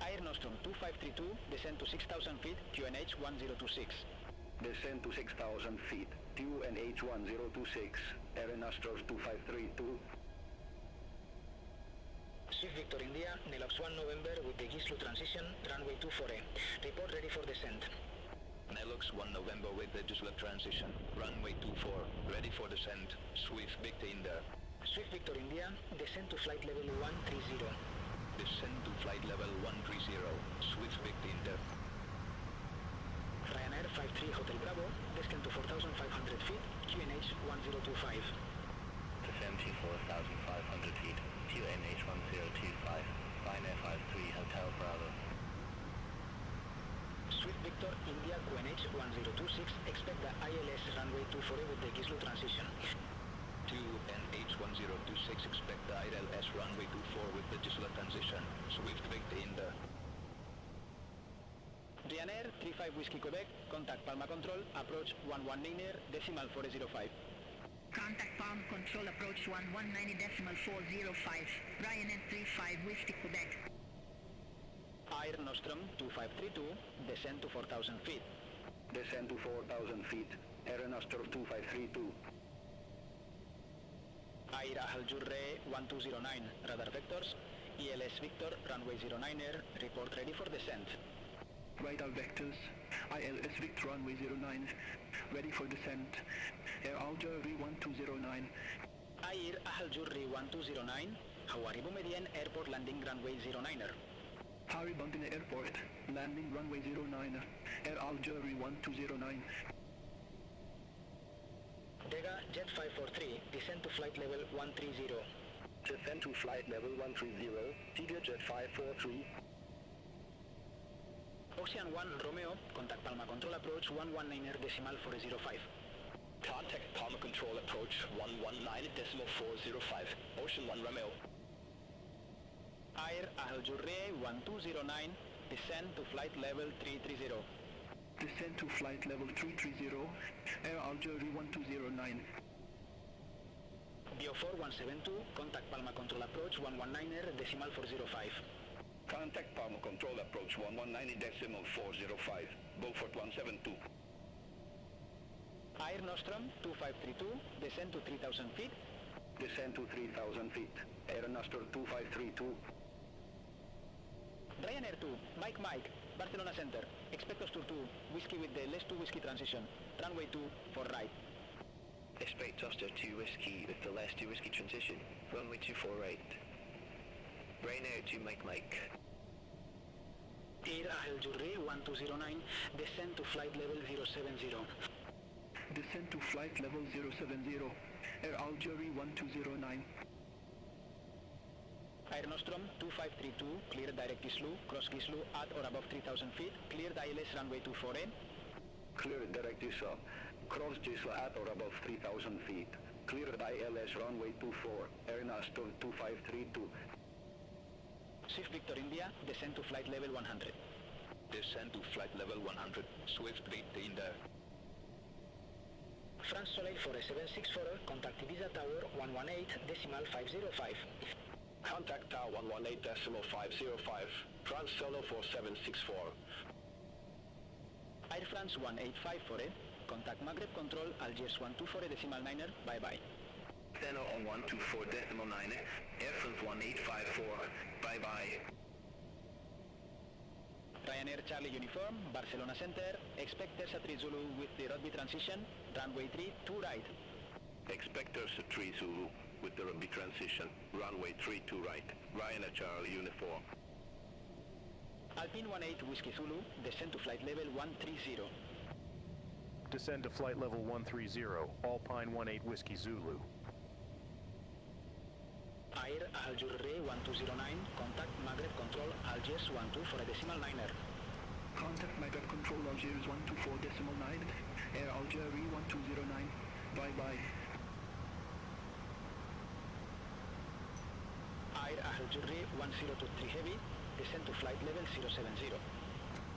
Air Nostrum 2532, descend to 6,000 feet, QNH 1026. Descend to 6,000 feet, QNH 1026, Air Nostrum 2532. Swift Victor India, Nelux 1 November with the Gislu transition, runway 24A. Report ready for descent. Nelux 1 November with the Gislu transition, runway 24, ready for descent, Swift Victor India. Swift Victor India, descend to flight level 130. Descend to flight level 130, Swift Victor India. Ryanair 53 Hotel Bravo, descend to 4,500 feet, QNH 1025. Descend to 4,500 feet, QNH 1025, Ryanair 53 Hotel Bravo. Swift Victor India QNH 1026, expect the ILS runway 24A with the Gislu transition. ILS runway 24 with the digital transition. Swift victory in the... Ryanair 35 Whiskey Quebec, contact Palma Control, approach 1190 decimal 405. Contact Palma Control, approach 1190 decimal 405. Ryanair 35 Whiskey Quebec. Air Nostrum 2532, descend to 4000 feet. Descend to 4,000 feet. Air Nostrum 2532. Air Aljurre 1209, radar vectors, ELS Victor, runway 09er, report ready for descent. Radar vectors, ILS Victor runway 09, ready for descent. Air Aljurri 1209. Air Aljurri 1209, Hawaribu Median Airport landing runway 09er. Harry Bundine Airport, landing runway 09, Air Aljurri 1209. Dega Jet 543, descend to flight level 130. Descend to flight level 130, Tiger Jet 543. Ocean 1 Romeo, contact Palma Control, approach 119 decimal 405. Contact Palma Control, approach 119 decimal 405. Ocean 1 Romeo. Air Aljurre 1209, descend to flight level 330. Descend to flight level 330, Air Aljurri 1209. Beaufort 172, contact Palma Control, approach 119 decimal 405. Contact Palma Control, approach 1190 decimal 405. Beaufort 172. Air Nostrum 2532, descend to 3000 feet. Descend to 3,000 feet. Air Nostrum 2532. Ryanair 2, Mike, Barcelona Center, expect us to 2, whiskey with the less 2 whiskey transition, runway 2 for right. Expect Oster 2 Whiskey with the less 2 Whiskey transition, runway 24 right. Ryanair 2 Mike. Air Aljurri 1209, descend to flight level 070. Descend to flight level 070, Air Aljurri 1209. Air Nostrum 2532, clear direct Gislu, cross Gislu at or above 3000 feet, cleared ILS runway 24 in. Cleared direct Gislu, cross Gislu at or above 3,000 feet. Cleared ILS runway 24, Air Nostrum 2532. Swift Victor India, descend to flight level 100. Descend to flight level 100, Swift victory in the... France Soleil 4764, contact Ibiza Tower 118 decimal 505. Contact Tower 118 decimal 505, France Solo 4764. Air France 1854, contact Maghreb Control, Algiers 124 decimal 9er, bye-bye. Ceno on 124 decimal 9, Air France 1854, bye-bye. Ryanair Charlie Uniform, Barcelona Center, expect Tersa 3 Zulu with the rugby transition, runway 3 to right. Expect Tersa 3 Zulu with the rugby transition, runway 3 to right. Ryanair Charlie Uniform. Alpine 18 Whiskey Zulu, descend to flight level 130. Descend to flight level 130, Alpine 18 Whiskey Zulu. Air Aljurre 1209, contact Maghreb Control, Algiers 124 decimal 9er. Contact Maghreb Control, Algiers 124 decimal 9, Air Algerie 1209, bye-bye. Air Aljurre 1023 Heavy, descend to flight level 070.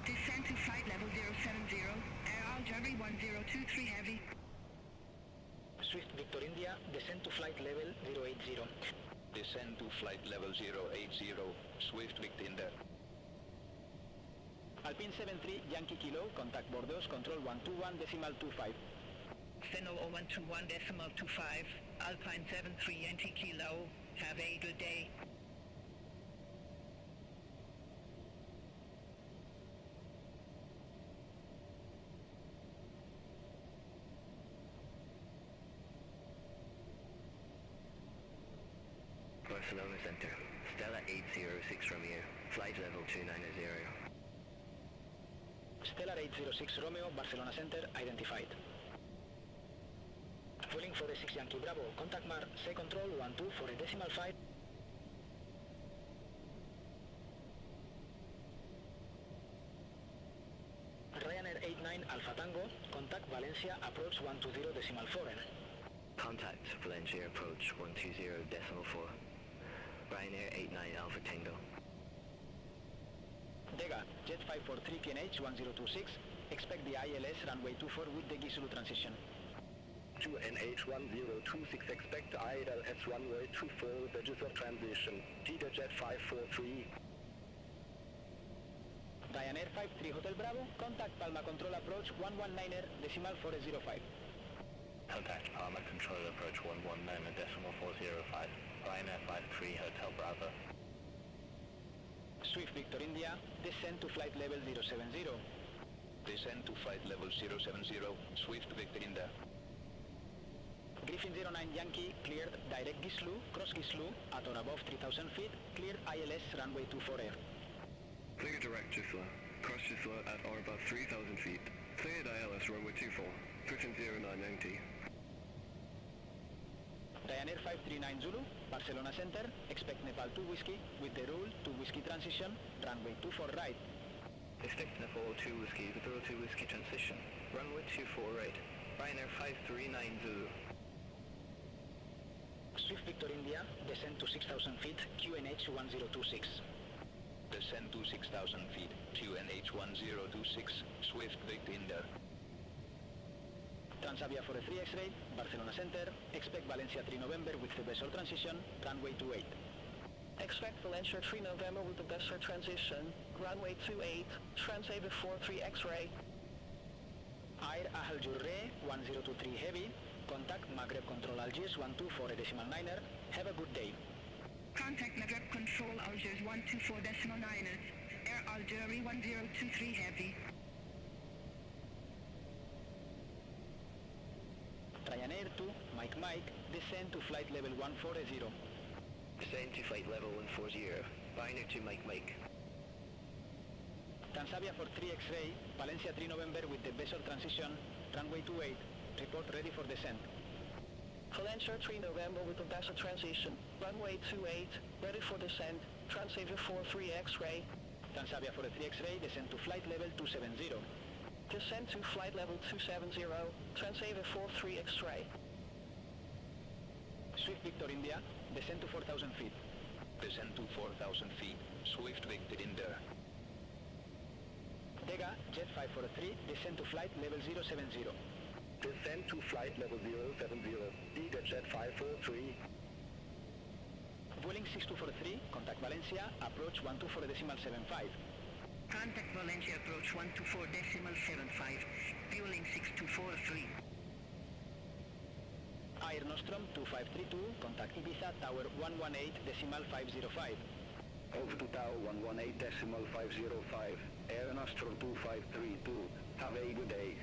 Descend to flight level 070, Air Algerie 1023 Heavy. Swift Victor India, descend to flight level 080. Descend to flight level 080, Swift Victor India. Alpine 73 Yankee Kilo, contact Bordeaux, control 121 decimal 25. Fennel 0121 decimal 25, Alpine 73 Yankee Kilo, have a good day. Barcelona Center, Stella 806 Romeo, flight level 290. Stellar 806 Romeo, Barcelona Center, identified. Fueling for the 6 Yankee Bravo, contact Mar, say control 12 for a decimal 5. Ryanair 89 Alpha Tango, contact Valencia, approach 120 decimal 4. Contact Valencia approach 120 decimal 4. Ryanair 89 Alpha Tango. Dega, Jet 543 QNH 1026, expect the ILS runway 24 with the Zulu transition. 2NH1026, expect ILS runway 24 with the Zulu transition. Easyjet 543. Ryanair 53 Hotel Bravo, contact Palma Control Approach 119er decimal 405. Contact Palma Control Approach 119 decimal 405. Ryanair 53 Hotel Bravo. Swift Victor India, descend to flight level 070. Descend to flight level 070, Swift Victor India. Griffin 09 Yankee, cleared direct Gislu, cross Gislu, at or above 3000 feet, cleared ILS runway 24 air. Clear direct Gisla, cross Gisla at or above 3000 feet, cleared ILS runway 24, switching 0990. Ryanair 539 Zulu, Barcelona Center, expect Nepal 2 Whiskey, with the rule 2 Whiskey transition, runway 24 right. Expect Nepal 2 Whiskey with rule 2 Whiskey transition, runway 24 right. Ryanair 539 Zulu. Swift Victor India, descend to 6000 feet, QNH 1026. Descend to 6,000 feet, QNH 1026, Swift Victor India. Transavia 43 X-ray, Barcelona Center, expect Valencia 3 November with the vessel transition, runway 28. Expect Valencia 3 November with the vessel transition, runway 28, Transavia 43 X-ray. Air Ahal Jurre 1023 Heavy, contact Maghreb Control Algiers 124.9er, have a good day. Contact Maghreb Control Algiers 124.9ers, Air Algerie 1023 Heavy. Ryanair 2, Mike, descend to flight level 140. Descend to flight level 140, Ryanair 2 Mike. Transavia 43 X-ray, Valencia 3 November with the vessel transition, runway 28, report ready for descent. Valencia 3 November with the vessel transition, runway 28, ready for descent, Transavia 43 X-ray. Transavia 43 X-ray, descend to flight level 270. Descend to flight level 270, Transavia 43 X-ray. Swift Victor India, descend to 4000 feet. Descend to 4,000 feet, Swift Victor India. Dega, Jet 543, descend to flight level 070. Descend to flight level 070, Easyjet 543. Vueling 6243, contact Valencia, approach 124.75. Contact Valencia approach 124.75, fueling 6243. Air Nostrum 2532, contact Ibiza, tower 118.505. Over to tower 118.505, Air Nostrum 2532. Have a good day.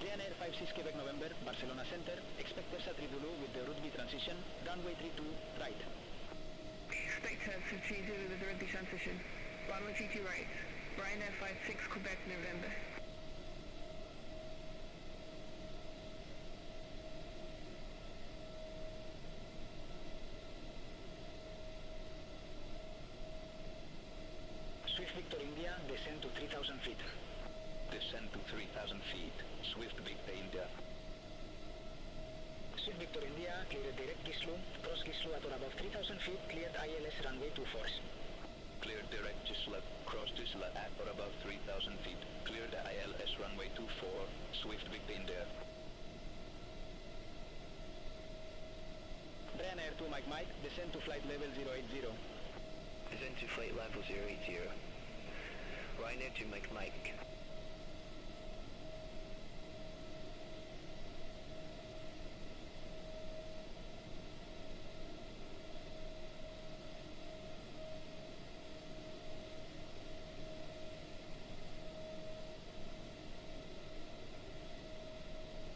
Ryanair 56 Quebec November, Barcelona Center, expect Tersa Tridulu with the route B transition, runway 32 right. Expect Tersa Tridulu with the route B transition, runway 32 right. Ryanair 56 Quebec November. Swift Victor India, descend to 3000 feet. Descend to 3,000 feet, Swift Victor India. Swift Victor India, cleared direct Gislu, cross Gislu at or above 3000 feet, cleared ILS runway 24. Cleared direct Gisla, cross Gisla at or above 3,000 feet, cleared ILS runway 24, Swift Victor India. Ryanair 2 Mike, descend to flight level 080. Descend to flight level 080. Ryanair 2 Mike.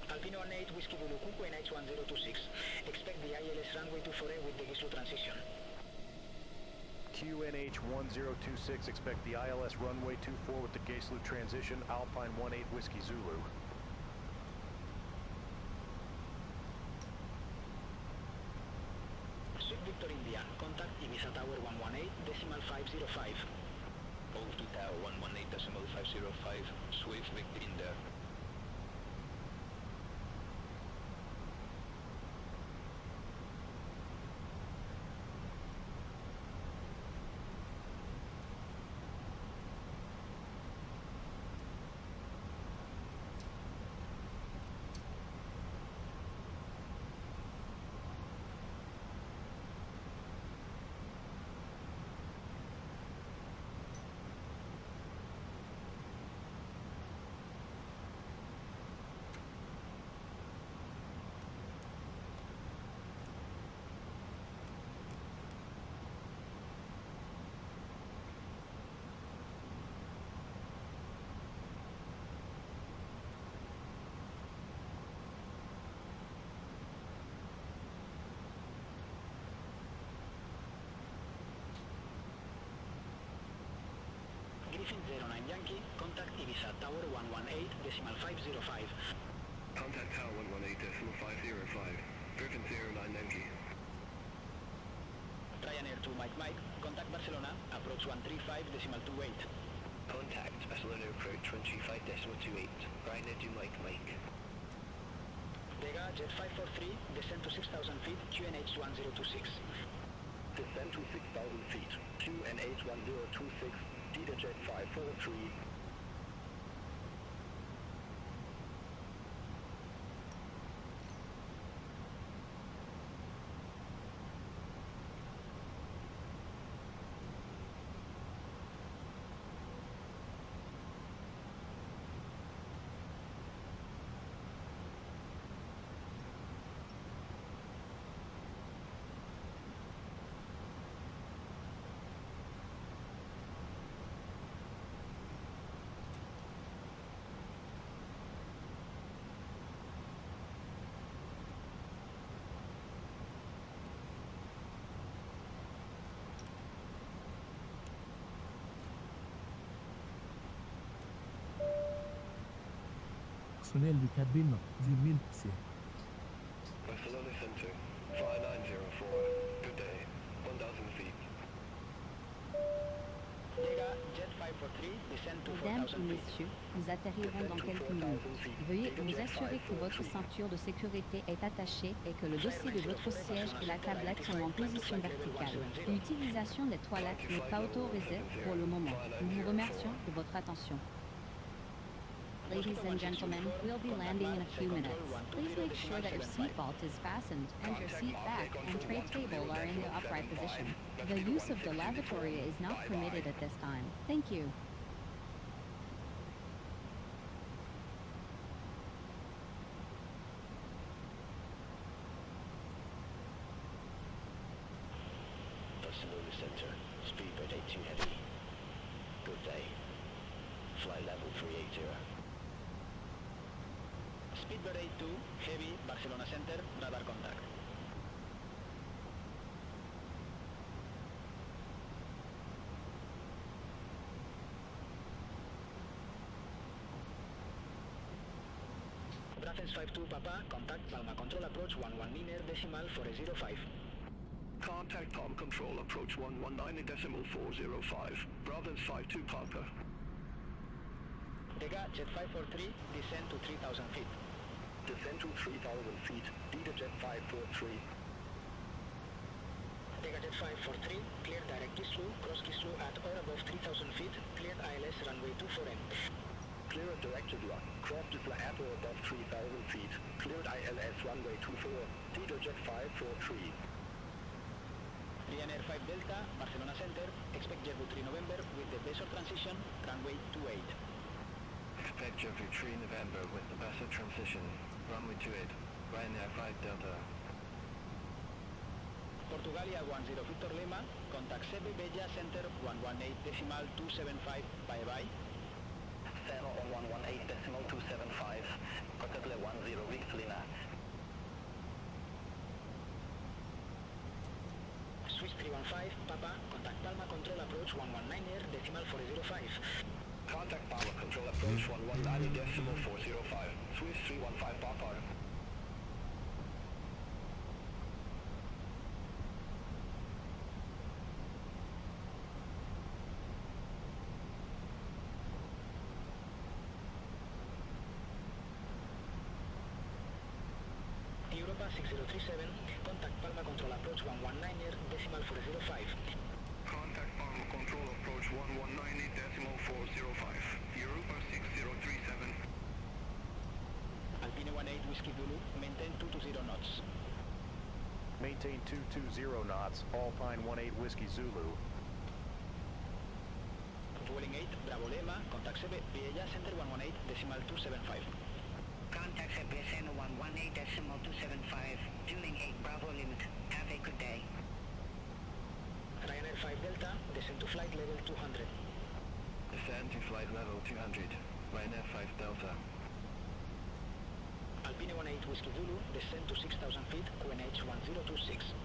Alpino 18 Whiskey Zulu Kuku NH 1026. Expect the ILS runway 24 with the Gislu transition. QNH 1026, expect the ILS runway 24 with the Gislu transition, Alpine 18 Whiskey Zulu. Swift Victor India, contact Ibiza Tower 118.505. Hold to tower 118.505, Swift Victor in there. Griffin 09 Yankee, contact Ibiza Tower 118.505. Contact Tower 118.505. Griffin 09 Yankee. Ryanair 2 Mike Mike, contact Barcelona, approach 135.28. Contact Barcelona approach 135.28. Ryanair 2 Mike Mike. Vega Jet 543, descend to 6,000 feet, QNH 1026. Descend to 6,000 feet, QNH 1026, Easyjet 543. Personnel de cabine du 1000 pieds. Barcelona Center, 5904. Good day. 1,000 feet. Vega Jet 543, descend to Mesdames 4,000 et feet. messieurs, nous atterrirons dans quelques minutes. Veuillez vous assurer que votre ceinture de sécurité est attachée et que le dossier de votre siège et la tablette sont en position verticale. L'utilisation des toilettes n'est pas autorisée pour le moment. Nous vous remercions de votre attention. Ladies and gentlemen, we'll be landing in a few minutes. Please make sure that your seatbelt is fastened and your seat back and tray table are in the upright position. The use of the lavatory is not permitted at this time. Thank you. Barcelona Center, speedbird 82 heavy. Good day. Flight level 380. Speedbird 82, heavy, Barcelona Center, radar contact. Brathens 52 Papa, contact Palma Control approach 11 Niner decimal 405. Contact Palm Control approach 119.405. Brathens 52 Papa. Vega Jet 543, descend to 3,000 feet. Descend to 3,000 feet, Easyjet 543. Vega Jet 543, clear direct Gislu, cross Gislu at or above 3,000 feet, cleared ILS runway 24N. Clear directed run, cross Gislu at or above 3,000 feet, cleared ILS runway 24, Easyjet 543. Ryanair 5 Delta, Barcelona Center, expect Jerbu 3 November with the Desert transition, runway 28. Expect Jerbu 3 November with the Desert transition, runway 28, Ryanair 5 Delta. Portugalia 10 Victor Lima, contact Sebe Bella Center 118.275, bye-bye. Center on 118.275, contact 10 Victor Lima. Swiss 315, Papa, contact Palma Control approach 119 decimal 405. Contact Palma Control approach 119.405, Swiss 315 Papa. 16037, contact Palma Control approach 119er, decimal 405. Contact Palma Control approach 119 decimal 405. Europa 6037. Alpine 18 Whiskey Zulu, maintain 220 knots. Maintain 220 knots, Alpine 18 Whiskey Zulu. Vueling 8, Bravo Lema, contact CB, Villa Center 118, decimal 275. Contact CBSN 118 decimal 275, Vueling 8 Bravo Limit. Have a good day. Ryanair 5 Delta, descend to flight level 200. Descend to flight level 200. Ryanair 5 Delta. Alpine 18 Whiskey Zulu, descend to 6,000 feet, QNH 1026.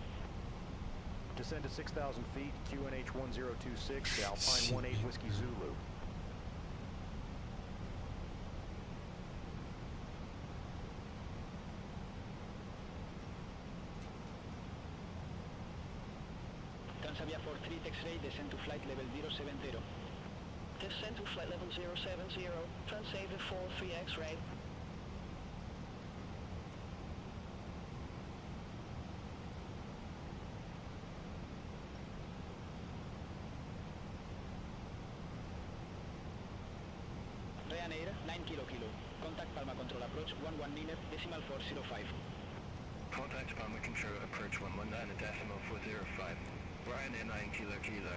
Descend to 6,000 feet, QNH 1026, Alpine 18 Whiskey Zulu. Transavia 43 X-ray, descend to flight level 070. Descend to flight level 070, Transavia 43 X-ray. Ryanair 9 Kilo Kilo, contact Palma Control approach 119er, decimal 405. Contact Palma Control approach 119 decimal 405. Ryanair 9 Kilo Kilo.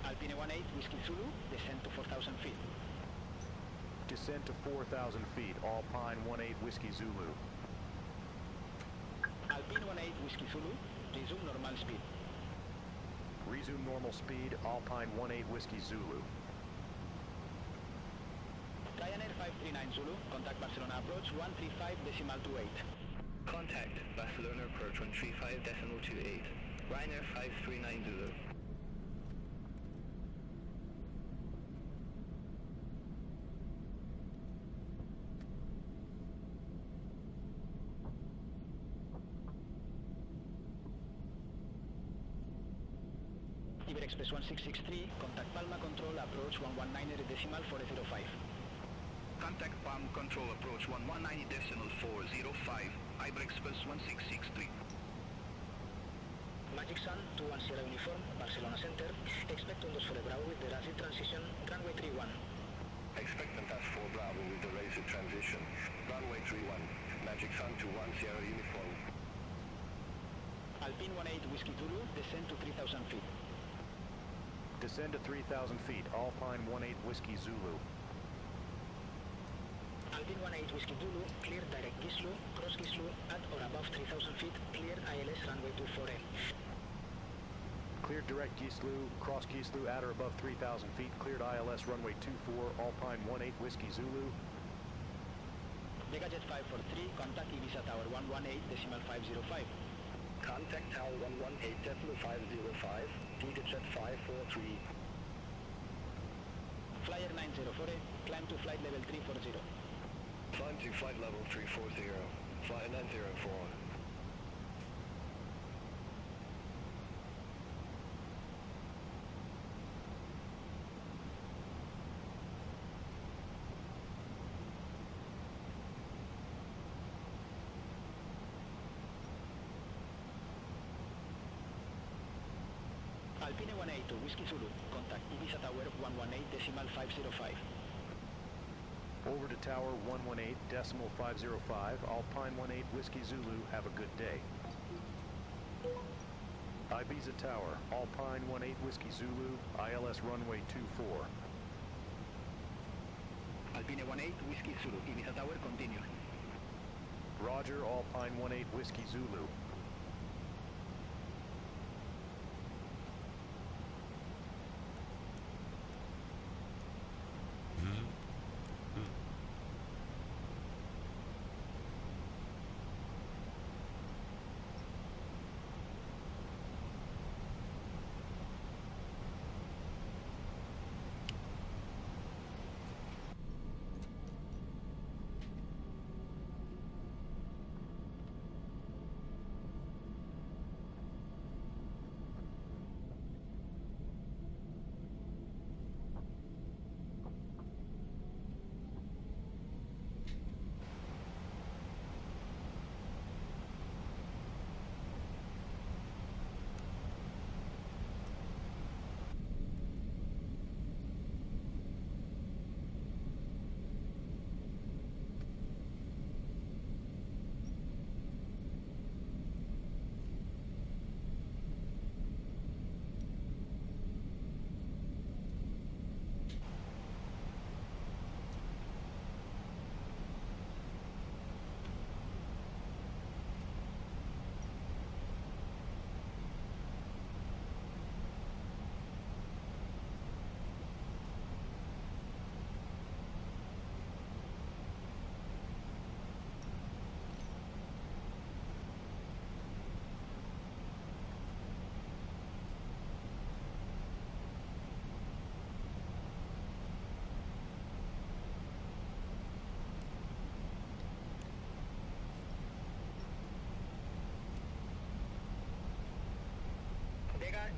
Alpine 18 Whiskey Zulu, descend to 4,000 feet. Descend to 4,000 feet, Alpine 18 Whiskey Zulu. Alpine 18 Whiskey Zulu, resume normal speed. Resume normal speed, Alpine 18 Whiskey Zulu. Ryanair 539 Zulu, contact Barcelona approach 135 decimal 28. Contact Barcelona approach 135 decimal 28. Ryanair 539 Zulu. Iber Express 1663, contact Palma Control approach 119er, decimal 405. Contact Palm Control approach 119 decimal 405. Iber Express 1663. Magic Sun 21 Sierra Uniform, Barcelona Center. Expect on 24 Bravo with the Razor transition, runway 31. Expect Fantas 4 Bravo with the Razor transition, runway 31. Magic Sun 21 Sierra Uniform. Alpine 18 Whiskey Zulu, descend to 3,000 feet. Descend to 3,000 feet, Alpine 18 Whiskey Zulu. Alpine 18 Whiskey Zulu, clear direct Gislu, cross Gislu, at or above 3,000 feet, cleared ILS runway 24A. Cleared direct Gislu, cross Gislu at or above 3,000 feet, cleared ILS runway 24, Alpine 18 Whiskey Zulu. Gigajet 543, contact Ibiza Tower 118 decimal 505. Contact Tower 118 decimal 505, Gigajet 543. Flyer 904, climb to flight level 340. Climb to flight level 340, Flyer 904. Alpine 182 Whiskey Zulu, contact Ibiza Tower 118 decimal 505. Over to Tower 118 decimal 505, Alpine 18 Whiskey Zulu, have a good day. Ibiza Tower, Alpine 18 Whiskey Zulu, ILS runway 24. Alpine 18 Whiskey Zulu, Ibiza Tower, continue. Roger, Alpine 18 Whiskey Zulu.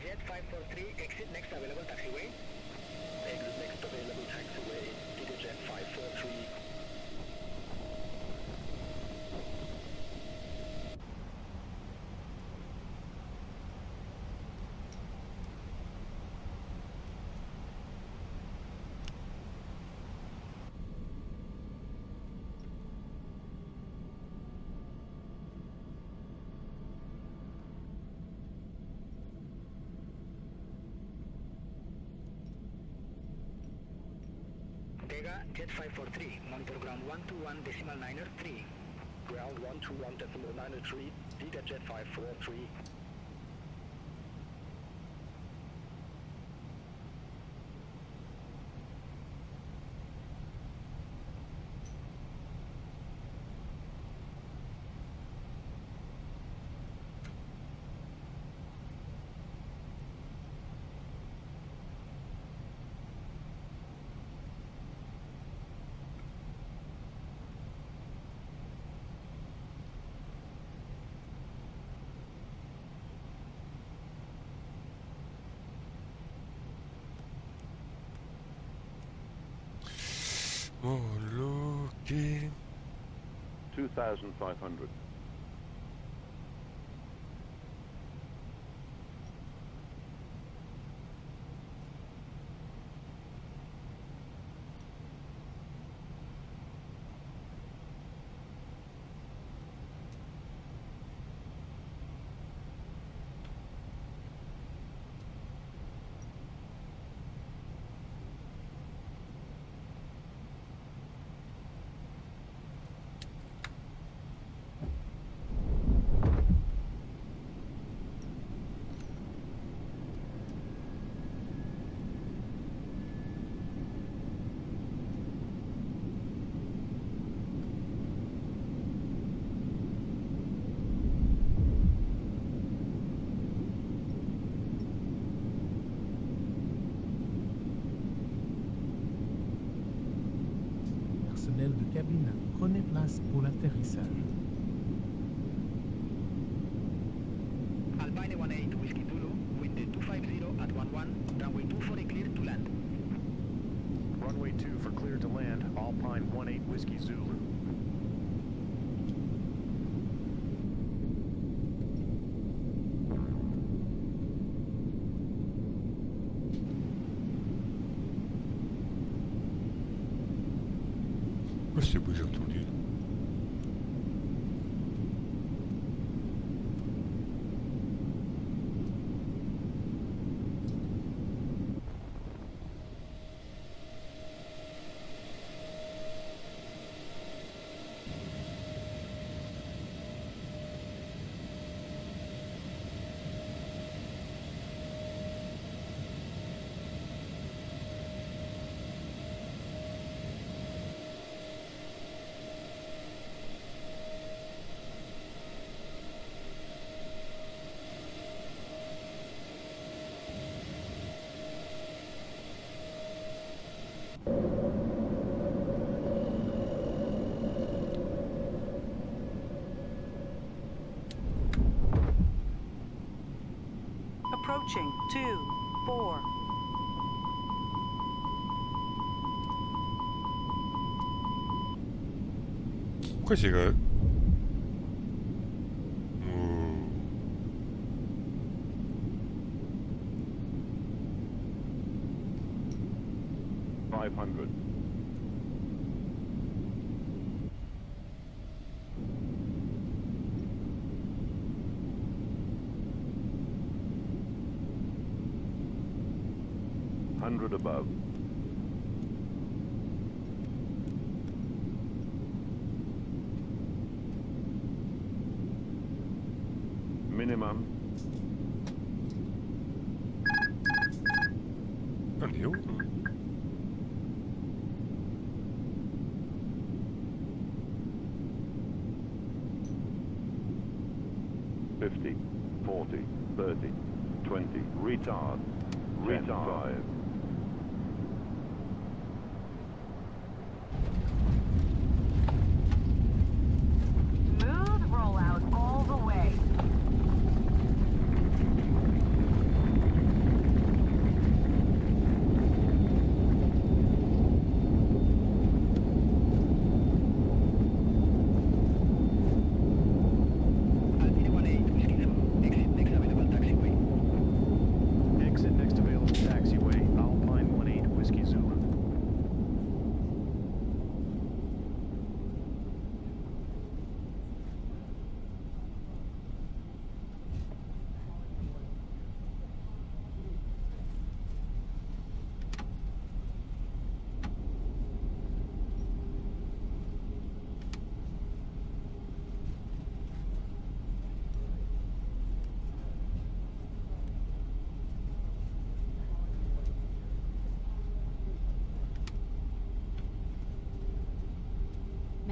Jet 543, exit next available taxiway. Exit next available taxiway, Easyjet 543. Vega Jet 543, monitor ground 121.9er3. Ground 121.9er3, Vega Jet 543. Homologué. 2,500. Personnel de cabine, prenez place pour l'atterrissage. Alpine 18 Whiskey Zulu, wind 250 at 11, runway 24 clear to land. Runway 2 for clear to land, Alpine 18 Whiskey Zulu. Oh, c'est beau, j'ai entendu. Approaching 2, 4. Pourquoi c'est que... Oh. 500. Above. Minimum. On est où? 50, 40, 30, 20. Retard. Retard. Smooth rollout all the way.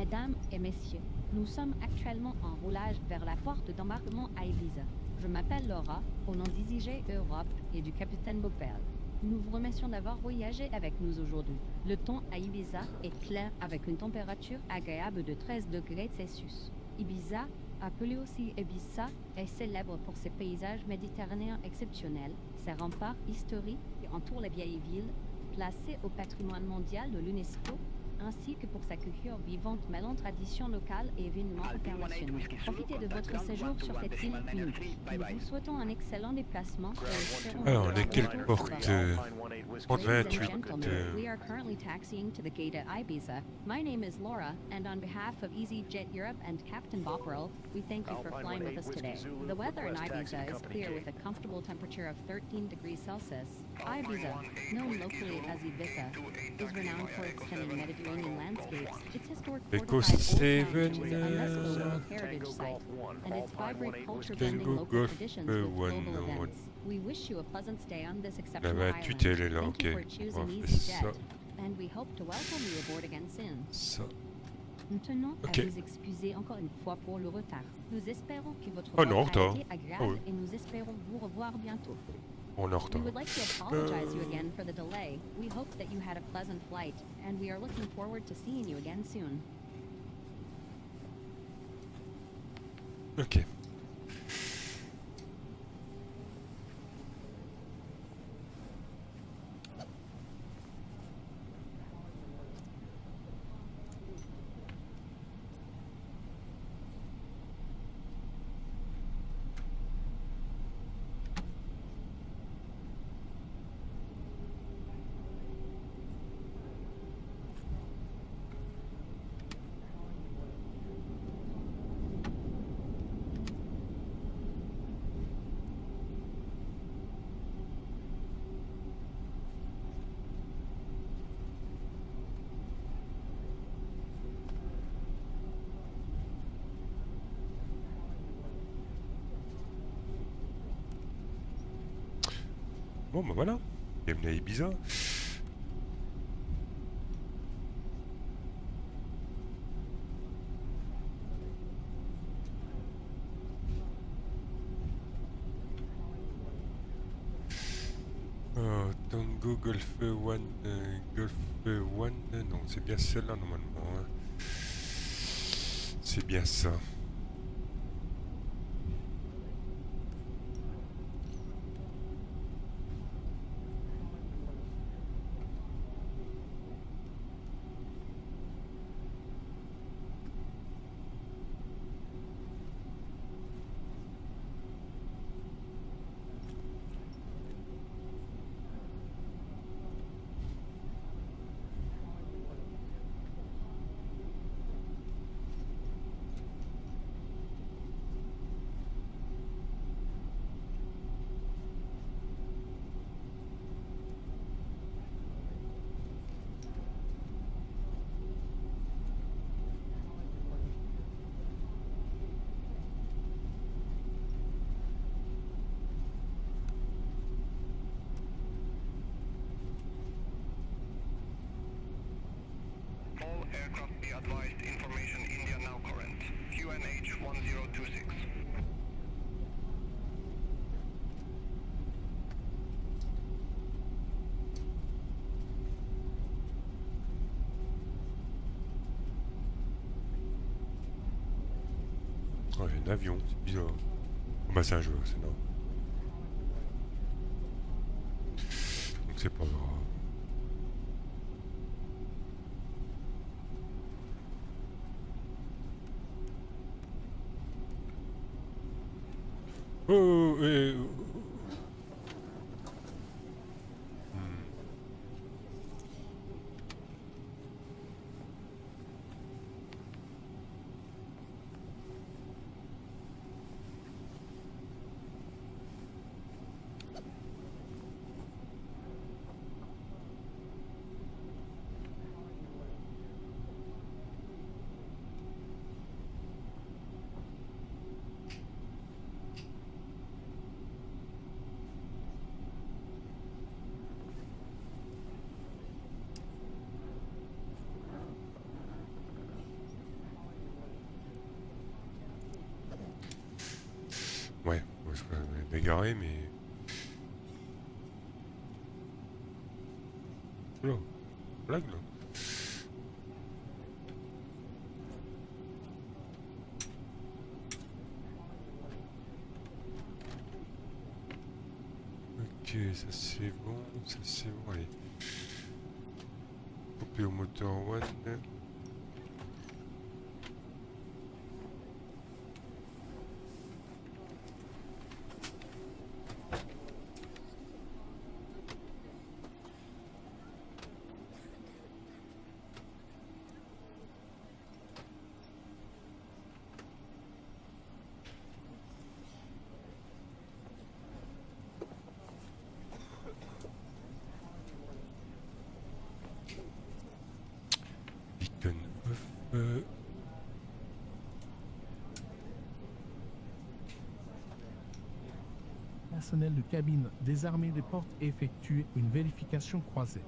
Mesdames et messieurs, nous sommes actuellement en roulage vers la porte d'embarquement à Ibiza. Je m'appelle Laura, au nom d'Easyjet Europe et du capitaine Bopel. Nous vous remercions d'avoir voyagé avec nous aujourd'hui. Le temps à Ibiza est clair avec une température agréable de 13 degrés Celsius. Ibiza, appelé aussi Ibiza, est célèbre pour ses paysages méditerranéens exceptionnels, ses remparts historiques qui entourent les vieilles villes, placées au patrimoine mondial de l'UNESCO, ainsi que pour sa culture vivante mêlant traditions locales et événements internationaux. Profitez de votre séjour sur cette île unique. Nous vous souhaitons un excellent déplacement et espérons Alors, on est quelle porte? Porte Ladies and 28. gentlemen, we are currently taxiing to the gate at Ibiza. My name is Laura, and on behalf of Easyjet Europe and Captain Bopperl, we thank you for flying with us today. The weather in Ibiza is clear with a comfortable temperature of 13 degrees Celsius. Ibiza, known locally as Ibiza, is renowned for its stunning Mediterranean landscapes, its historic Echo fortified old 7, town, which is a UNESCO World Heritage Site, and its vibrant culture blending Tango local Golf traditions with 1, global non, events. We wish you a pleasant stay on this La exceptional 28 elle est island. là, Thank ok. you for On choosing va faire ça. Easyjet, and we hope to welcome you aboard again soon. Ça. Nous tenons Ok. à vous excuser encore une fois pour le retard. Nous espérons que votre Oh non, vol a retard. été agréable Ah oui. et nous espérons vous revoir bientôt. On est en We retard. would like to apologize you again for the delay. We hope that you had a pleasant flight, and we are looking forward to seeing you again soon. Ok. Bon, ben voilà. Bienvenue à Ibiza. Tango Golf 1, Golf 1, non, c'est bien celle-là normalement. Hein. C'est bien ça. All aircraft be advised, information India now current. QNH 1026. Oh, il y a un avion, c'est bizarre. Oh, bah c'est un joueur, c'est normal. Donc c'est pas grave. Oh, Ouais, je vais m'égarer, mais... Oula, blague là. Ok, ça c'est bon, allez. Couper au moteur one. Personnel de cabine, désarmer les portes et effectuer une vérification croisée.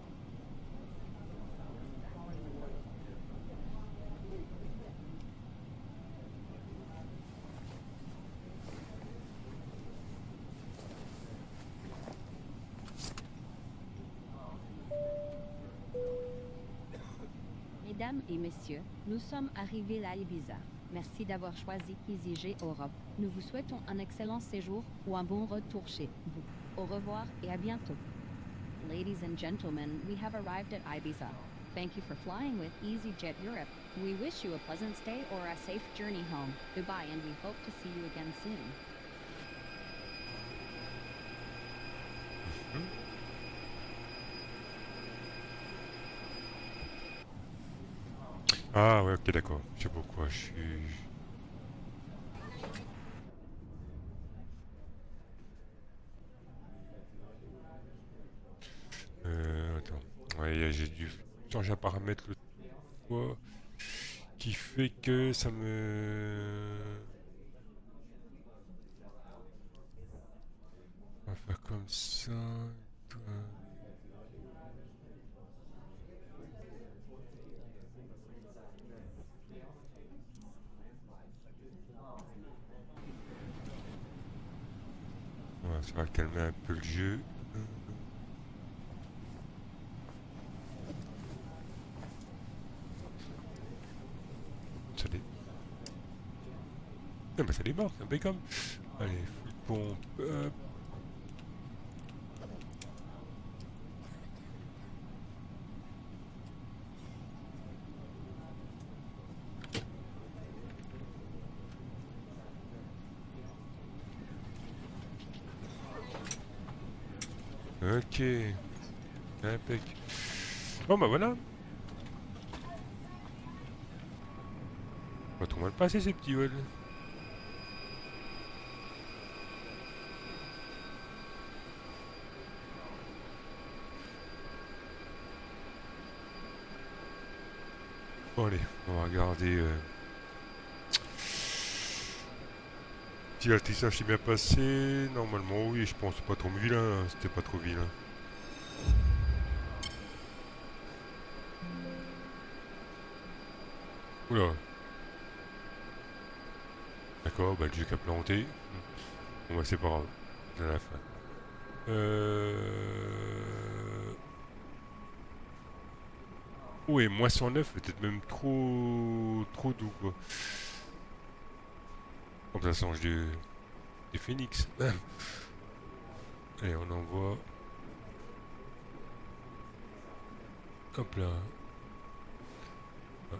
Mesdames et messieurs, nous sommes arrivés à Ibiza. Merci d'avoir choisi Easyjet Europe. Nous vous souhaitons un excellent séjour ou un bon retour chez vous. Au revoir et à bientôt. Ladies and gentlemen, we have arrived at Ibiza. Thank you for flying with Easyjet Europe. We wish you a pleasant stay or a safe journey home. Goodbye and we hope to see you again soon. Ah ouais, ok, d'accord. Je sais pas pourquoi je suis... Attends. Ouais, j'ai dû changer un paramètre le fois qui fait que ça me... On va faire comme ça. Voilà, ça va calmer un peu le jeu. Ça l'est. Ah bah ça démarre, c'est impeccable. Allez, full pompe. Hop. Ok. Impec. Bon bah voilà. Pas trop mal passé ces petits vols. Bon allez, on va regarder si l'atterrissage s'est bien passé. Normalement oui, je pense pas trop vilain, c'était pas trop vilain. Oula. D'accord, bah le jeu qui a planté. Bon bah c'est pas grave, c'est à la fin. Ouais, moins 109, peut-être même trop doux quoi. Comme ça change des phoenix. Allez, on envoie. Hop là. Ouais.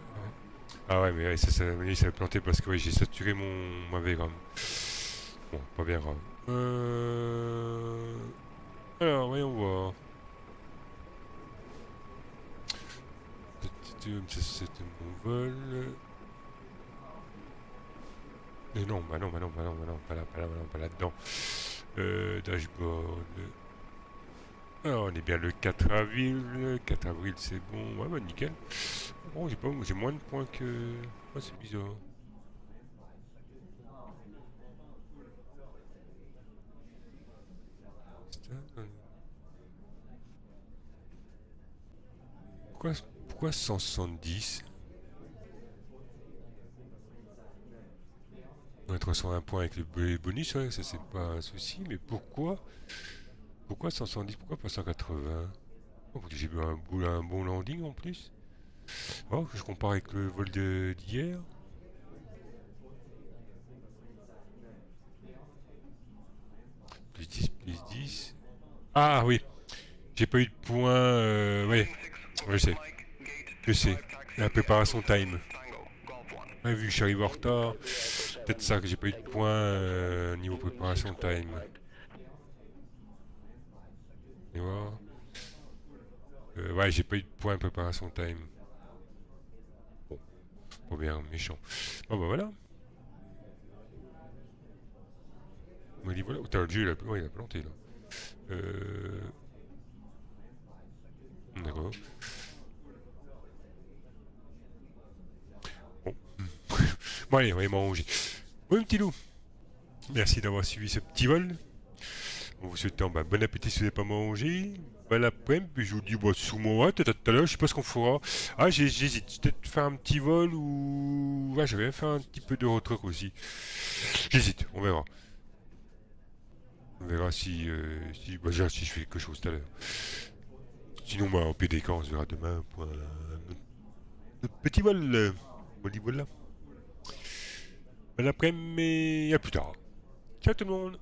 Ah ouais, mais ouais, ça a planté parce que ouais, j'ai saturé ma VRAM. Bon, pas bien grave. Alors, voyons voir. C'était mon vol. Mais non, bah non, pas là-dedans. Dashboard. Alors, on est bien le 4 avril. Le 4 avril, c'est bon. Ouais, bah nickel. Bon, j'ai moins de points que... Oh, c'est bizarre. Pourquoi 170 ? On est 301 points avec le bonus, ouais, ça c'est pas un souci, mais pourquoi 170, pourquoi pas 180? Oh, j'ai eu un bon landing en plus. Oh, je compare avec le vol d'hier. Plus 10, plus 10. Ah oui, j'ai pas eu de points, ouais, je sais. Je sais, la préparation time. Ouais, vu que je suis arrivé en retard, peut-être ça que j'ai pas eu de points niveau préparation time. Et voir. Ouais, j'ai pas eu de points préparation time. Bon, pas bien méchant. Bon bah voilà. On m'a dit voilà. Putain, le jeu il a planté là. D'accord. Bon. Bon allez, on va manger. Oui, petit loup. Merci d'avoir suivi ce petit vol. On vous souhaite bon appétit si vous n'avez pas mangé. Bon après-midi, puis je vous dis sous moi, tout à l'heure, je sais pas ce qu'on fera. Ah, j'hésite, peut-être faire un petit vol ou... Ouais, j'avais fait un petit peu de retruc aussi. J'hésite, on verra. On verra si je fais quelque chose tout à l'heure. Sinon, au pied des camps, on se verra demain pour notre petit vol. Bon là. Bon après-midi, à plus tard. Ciao tout le monde.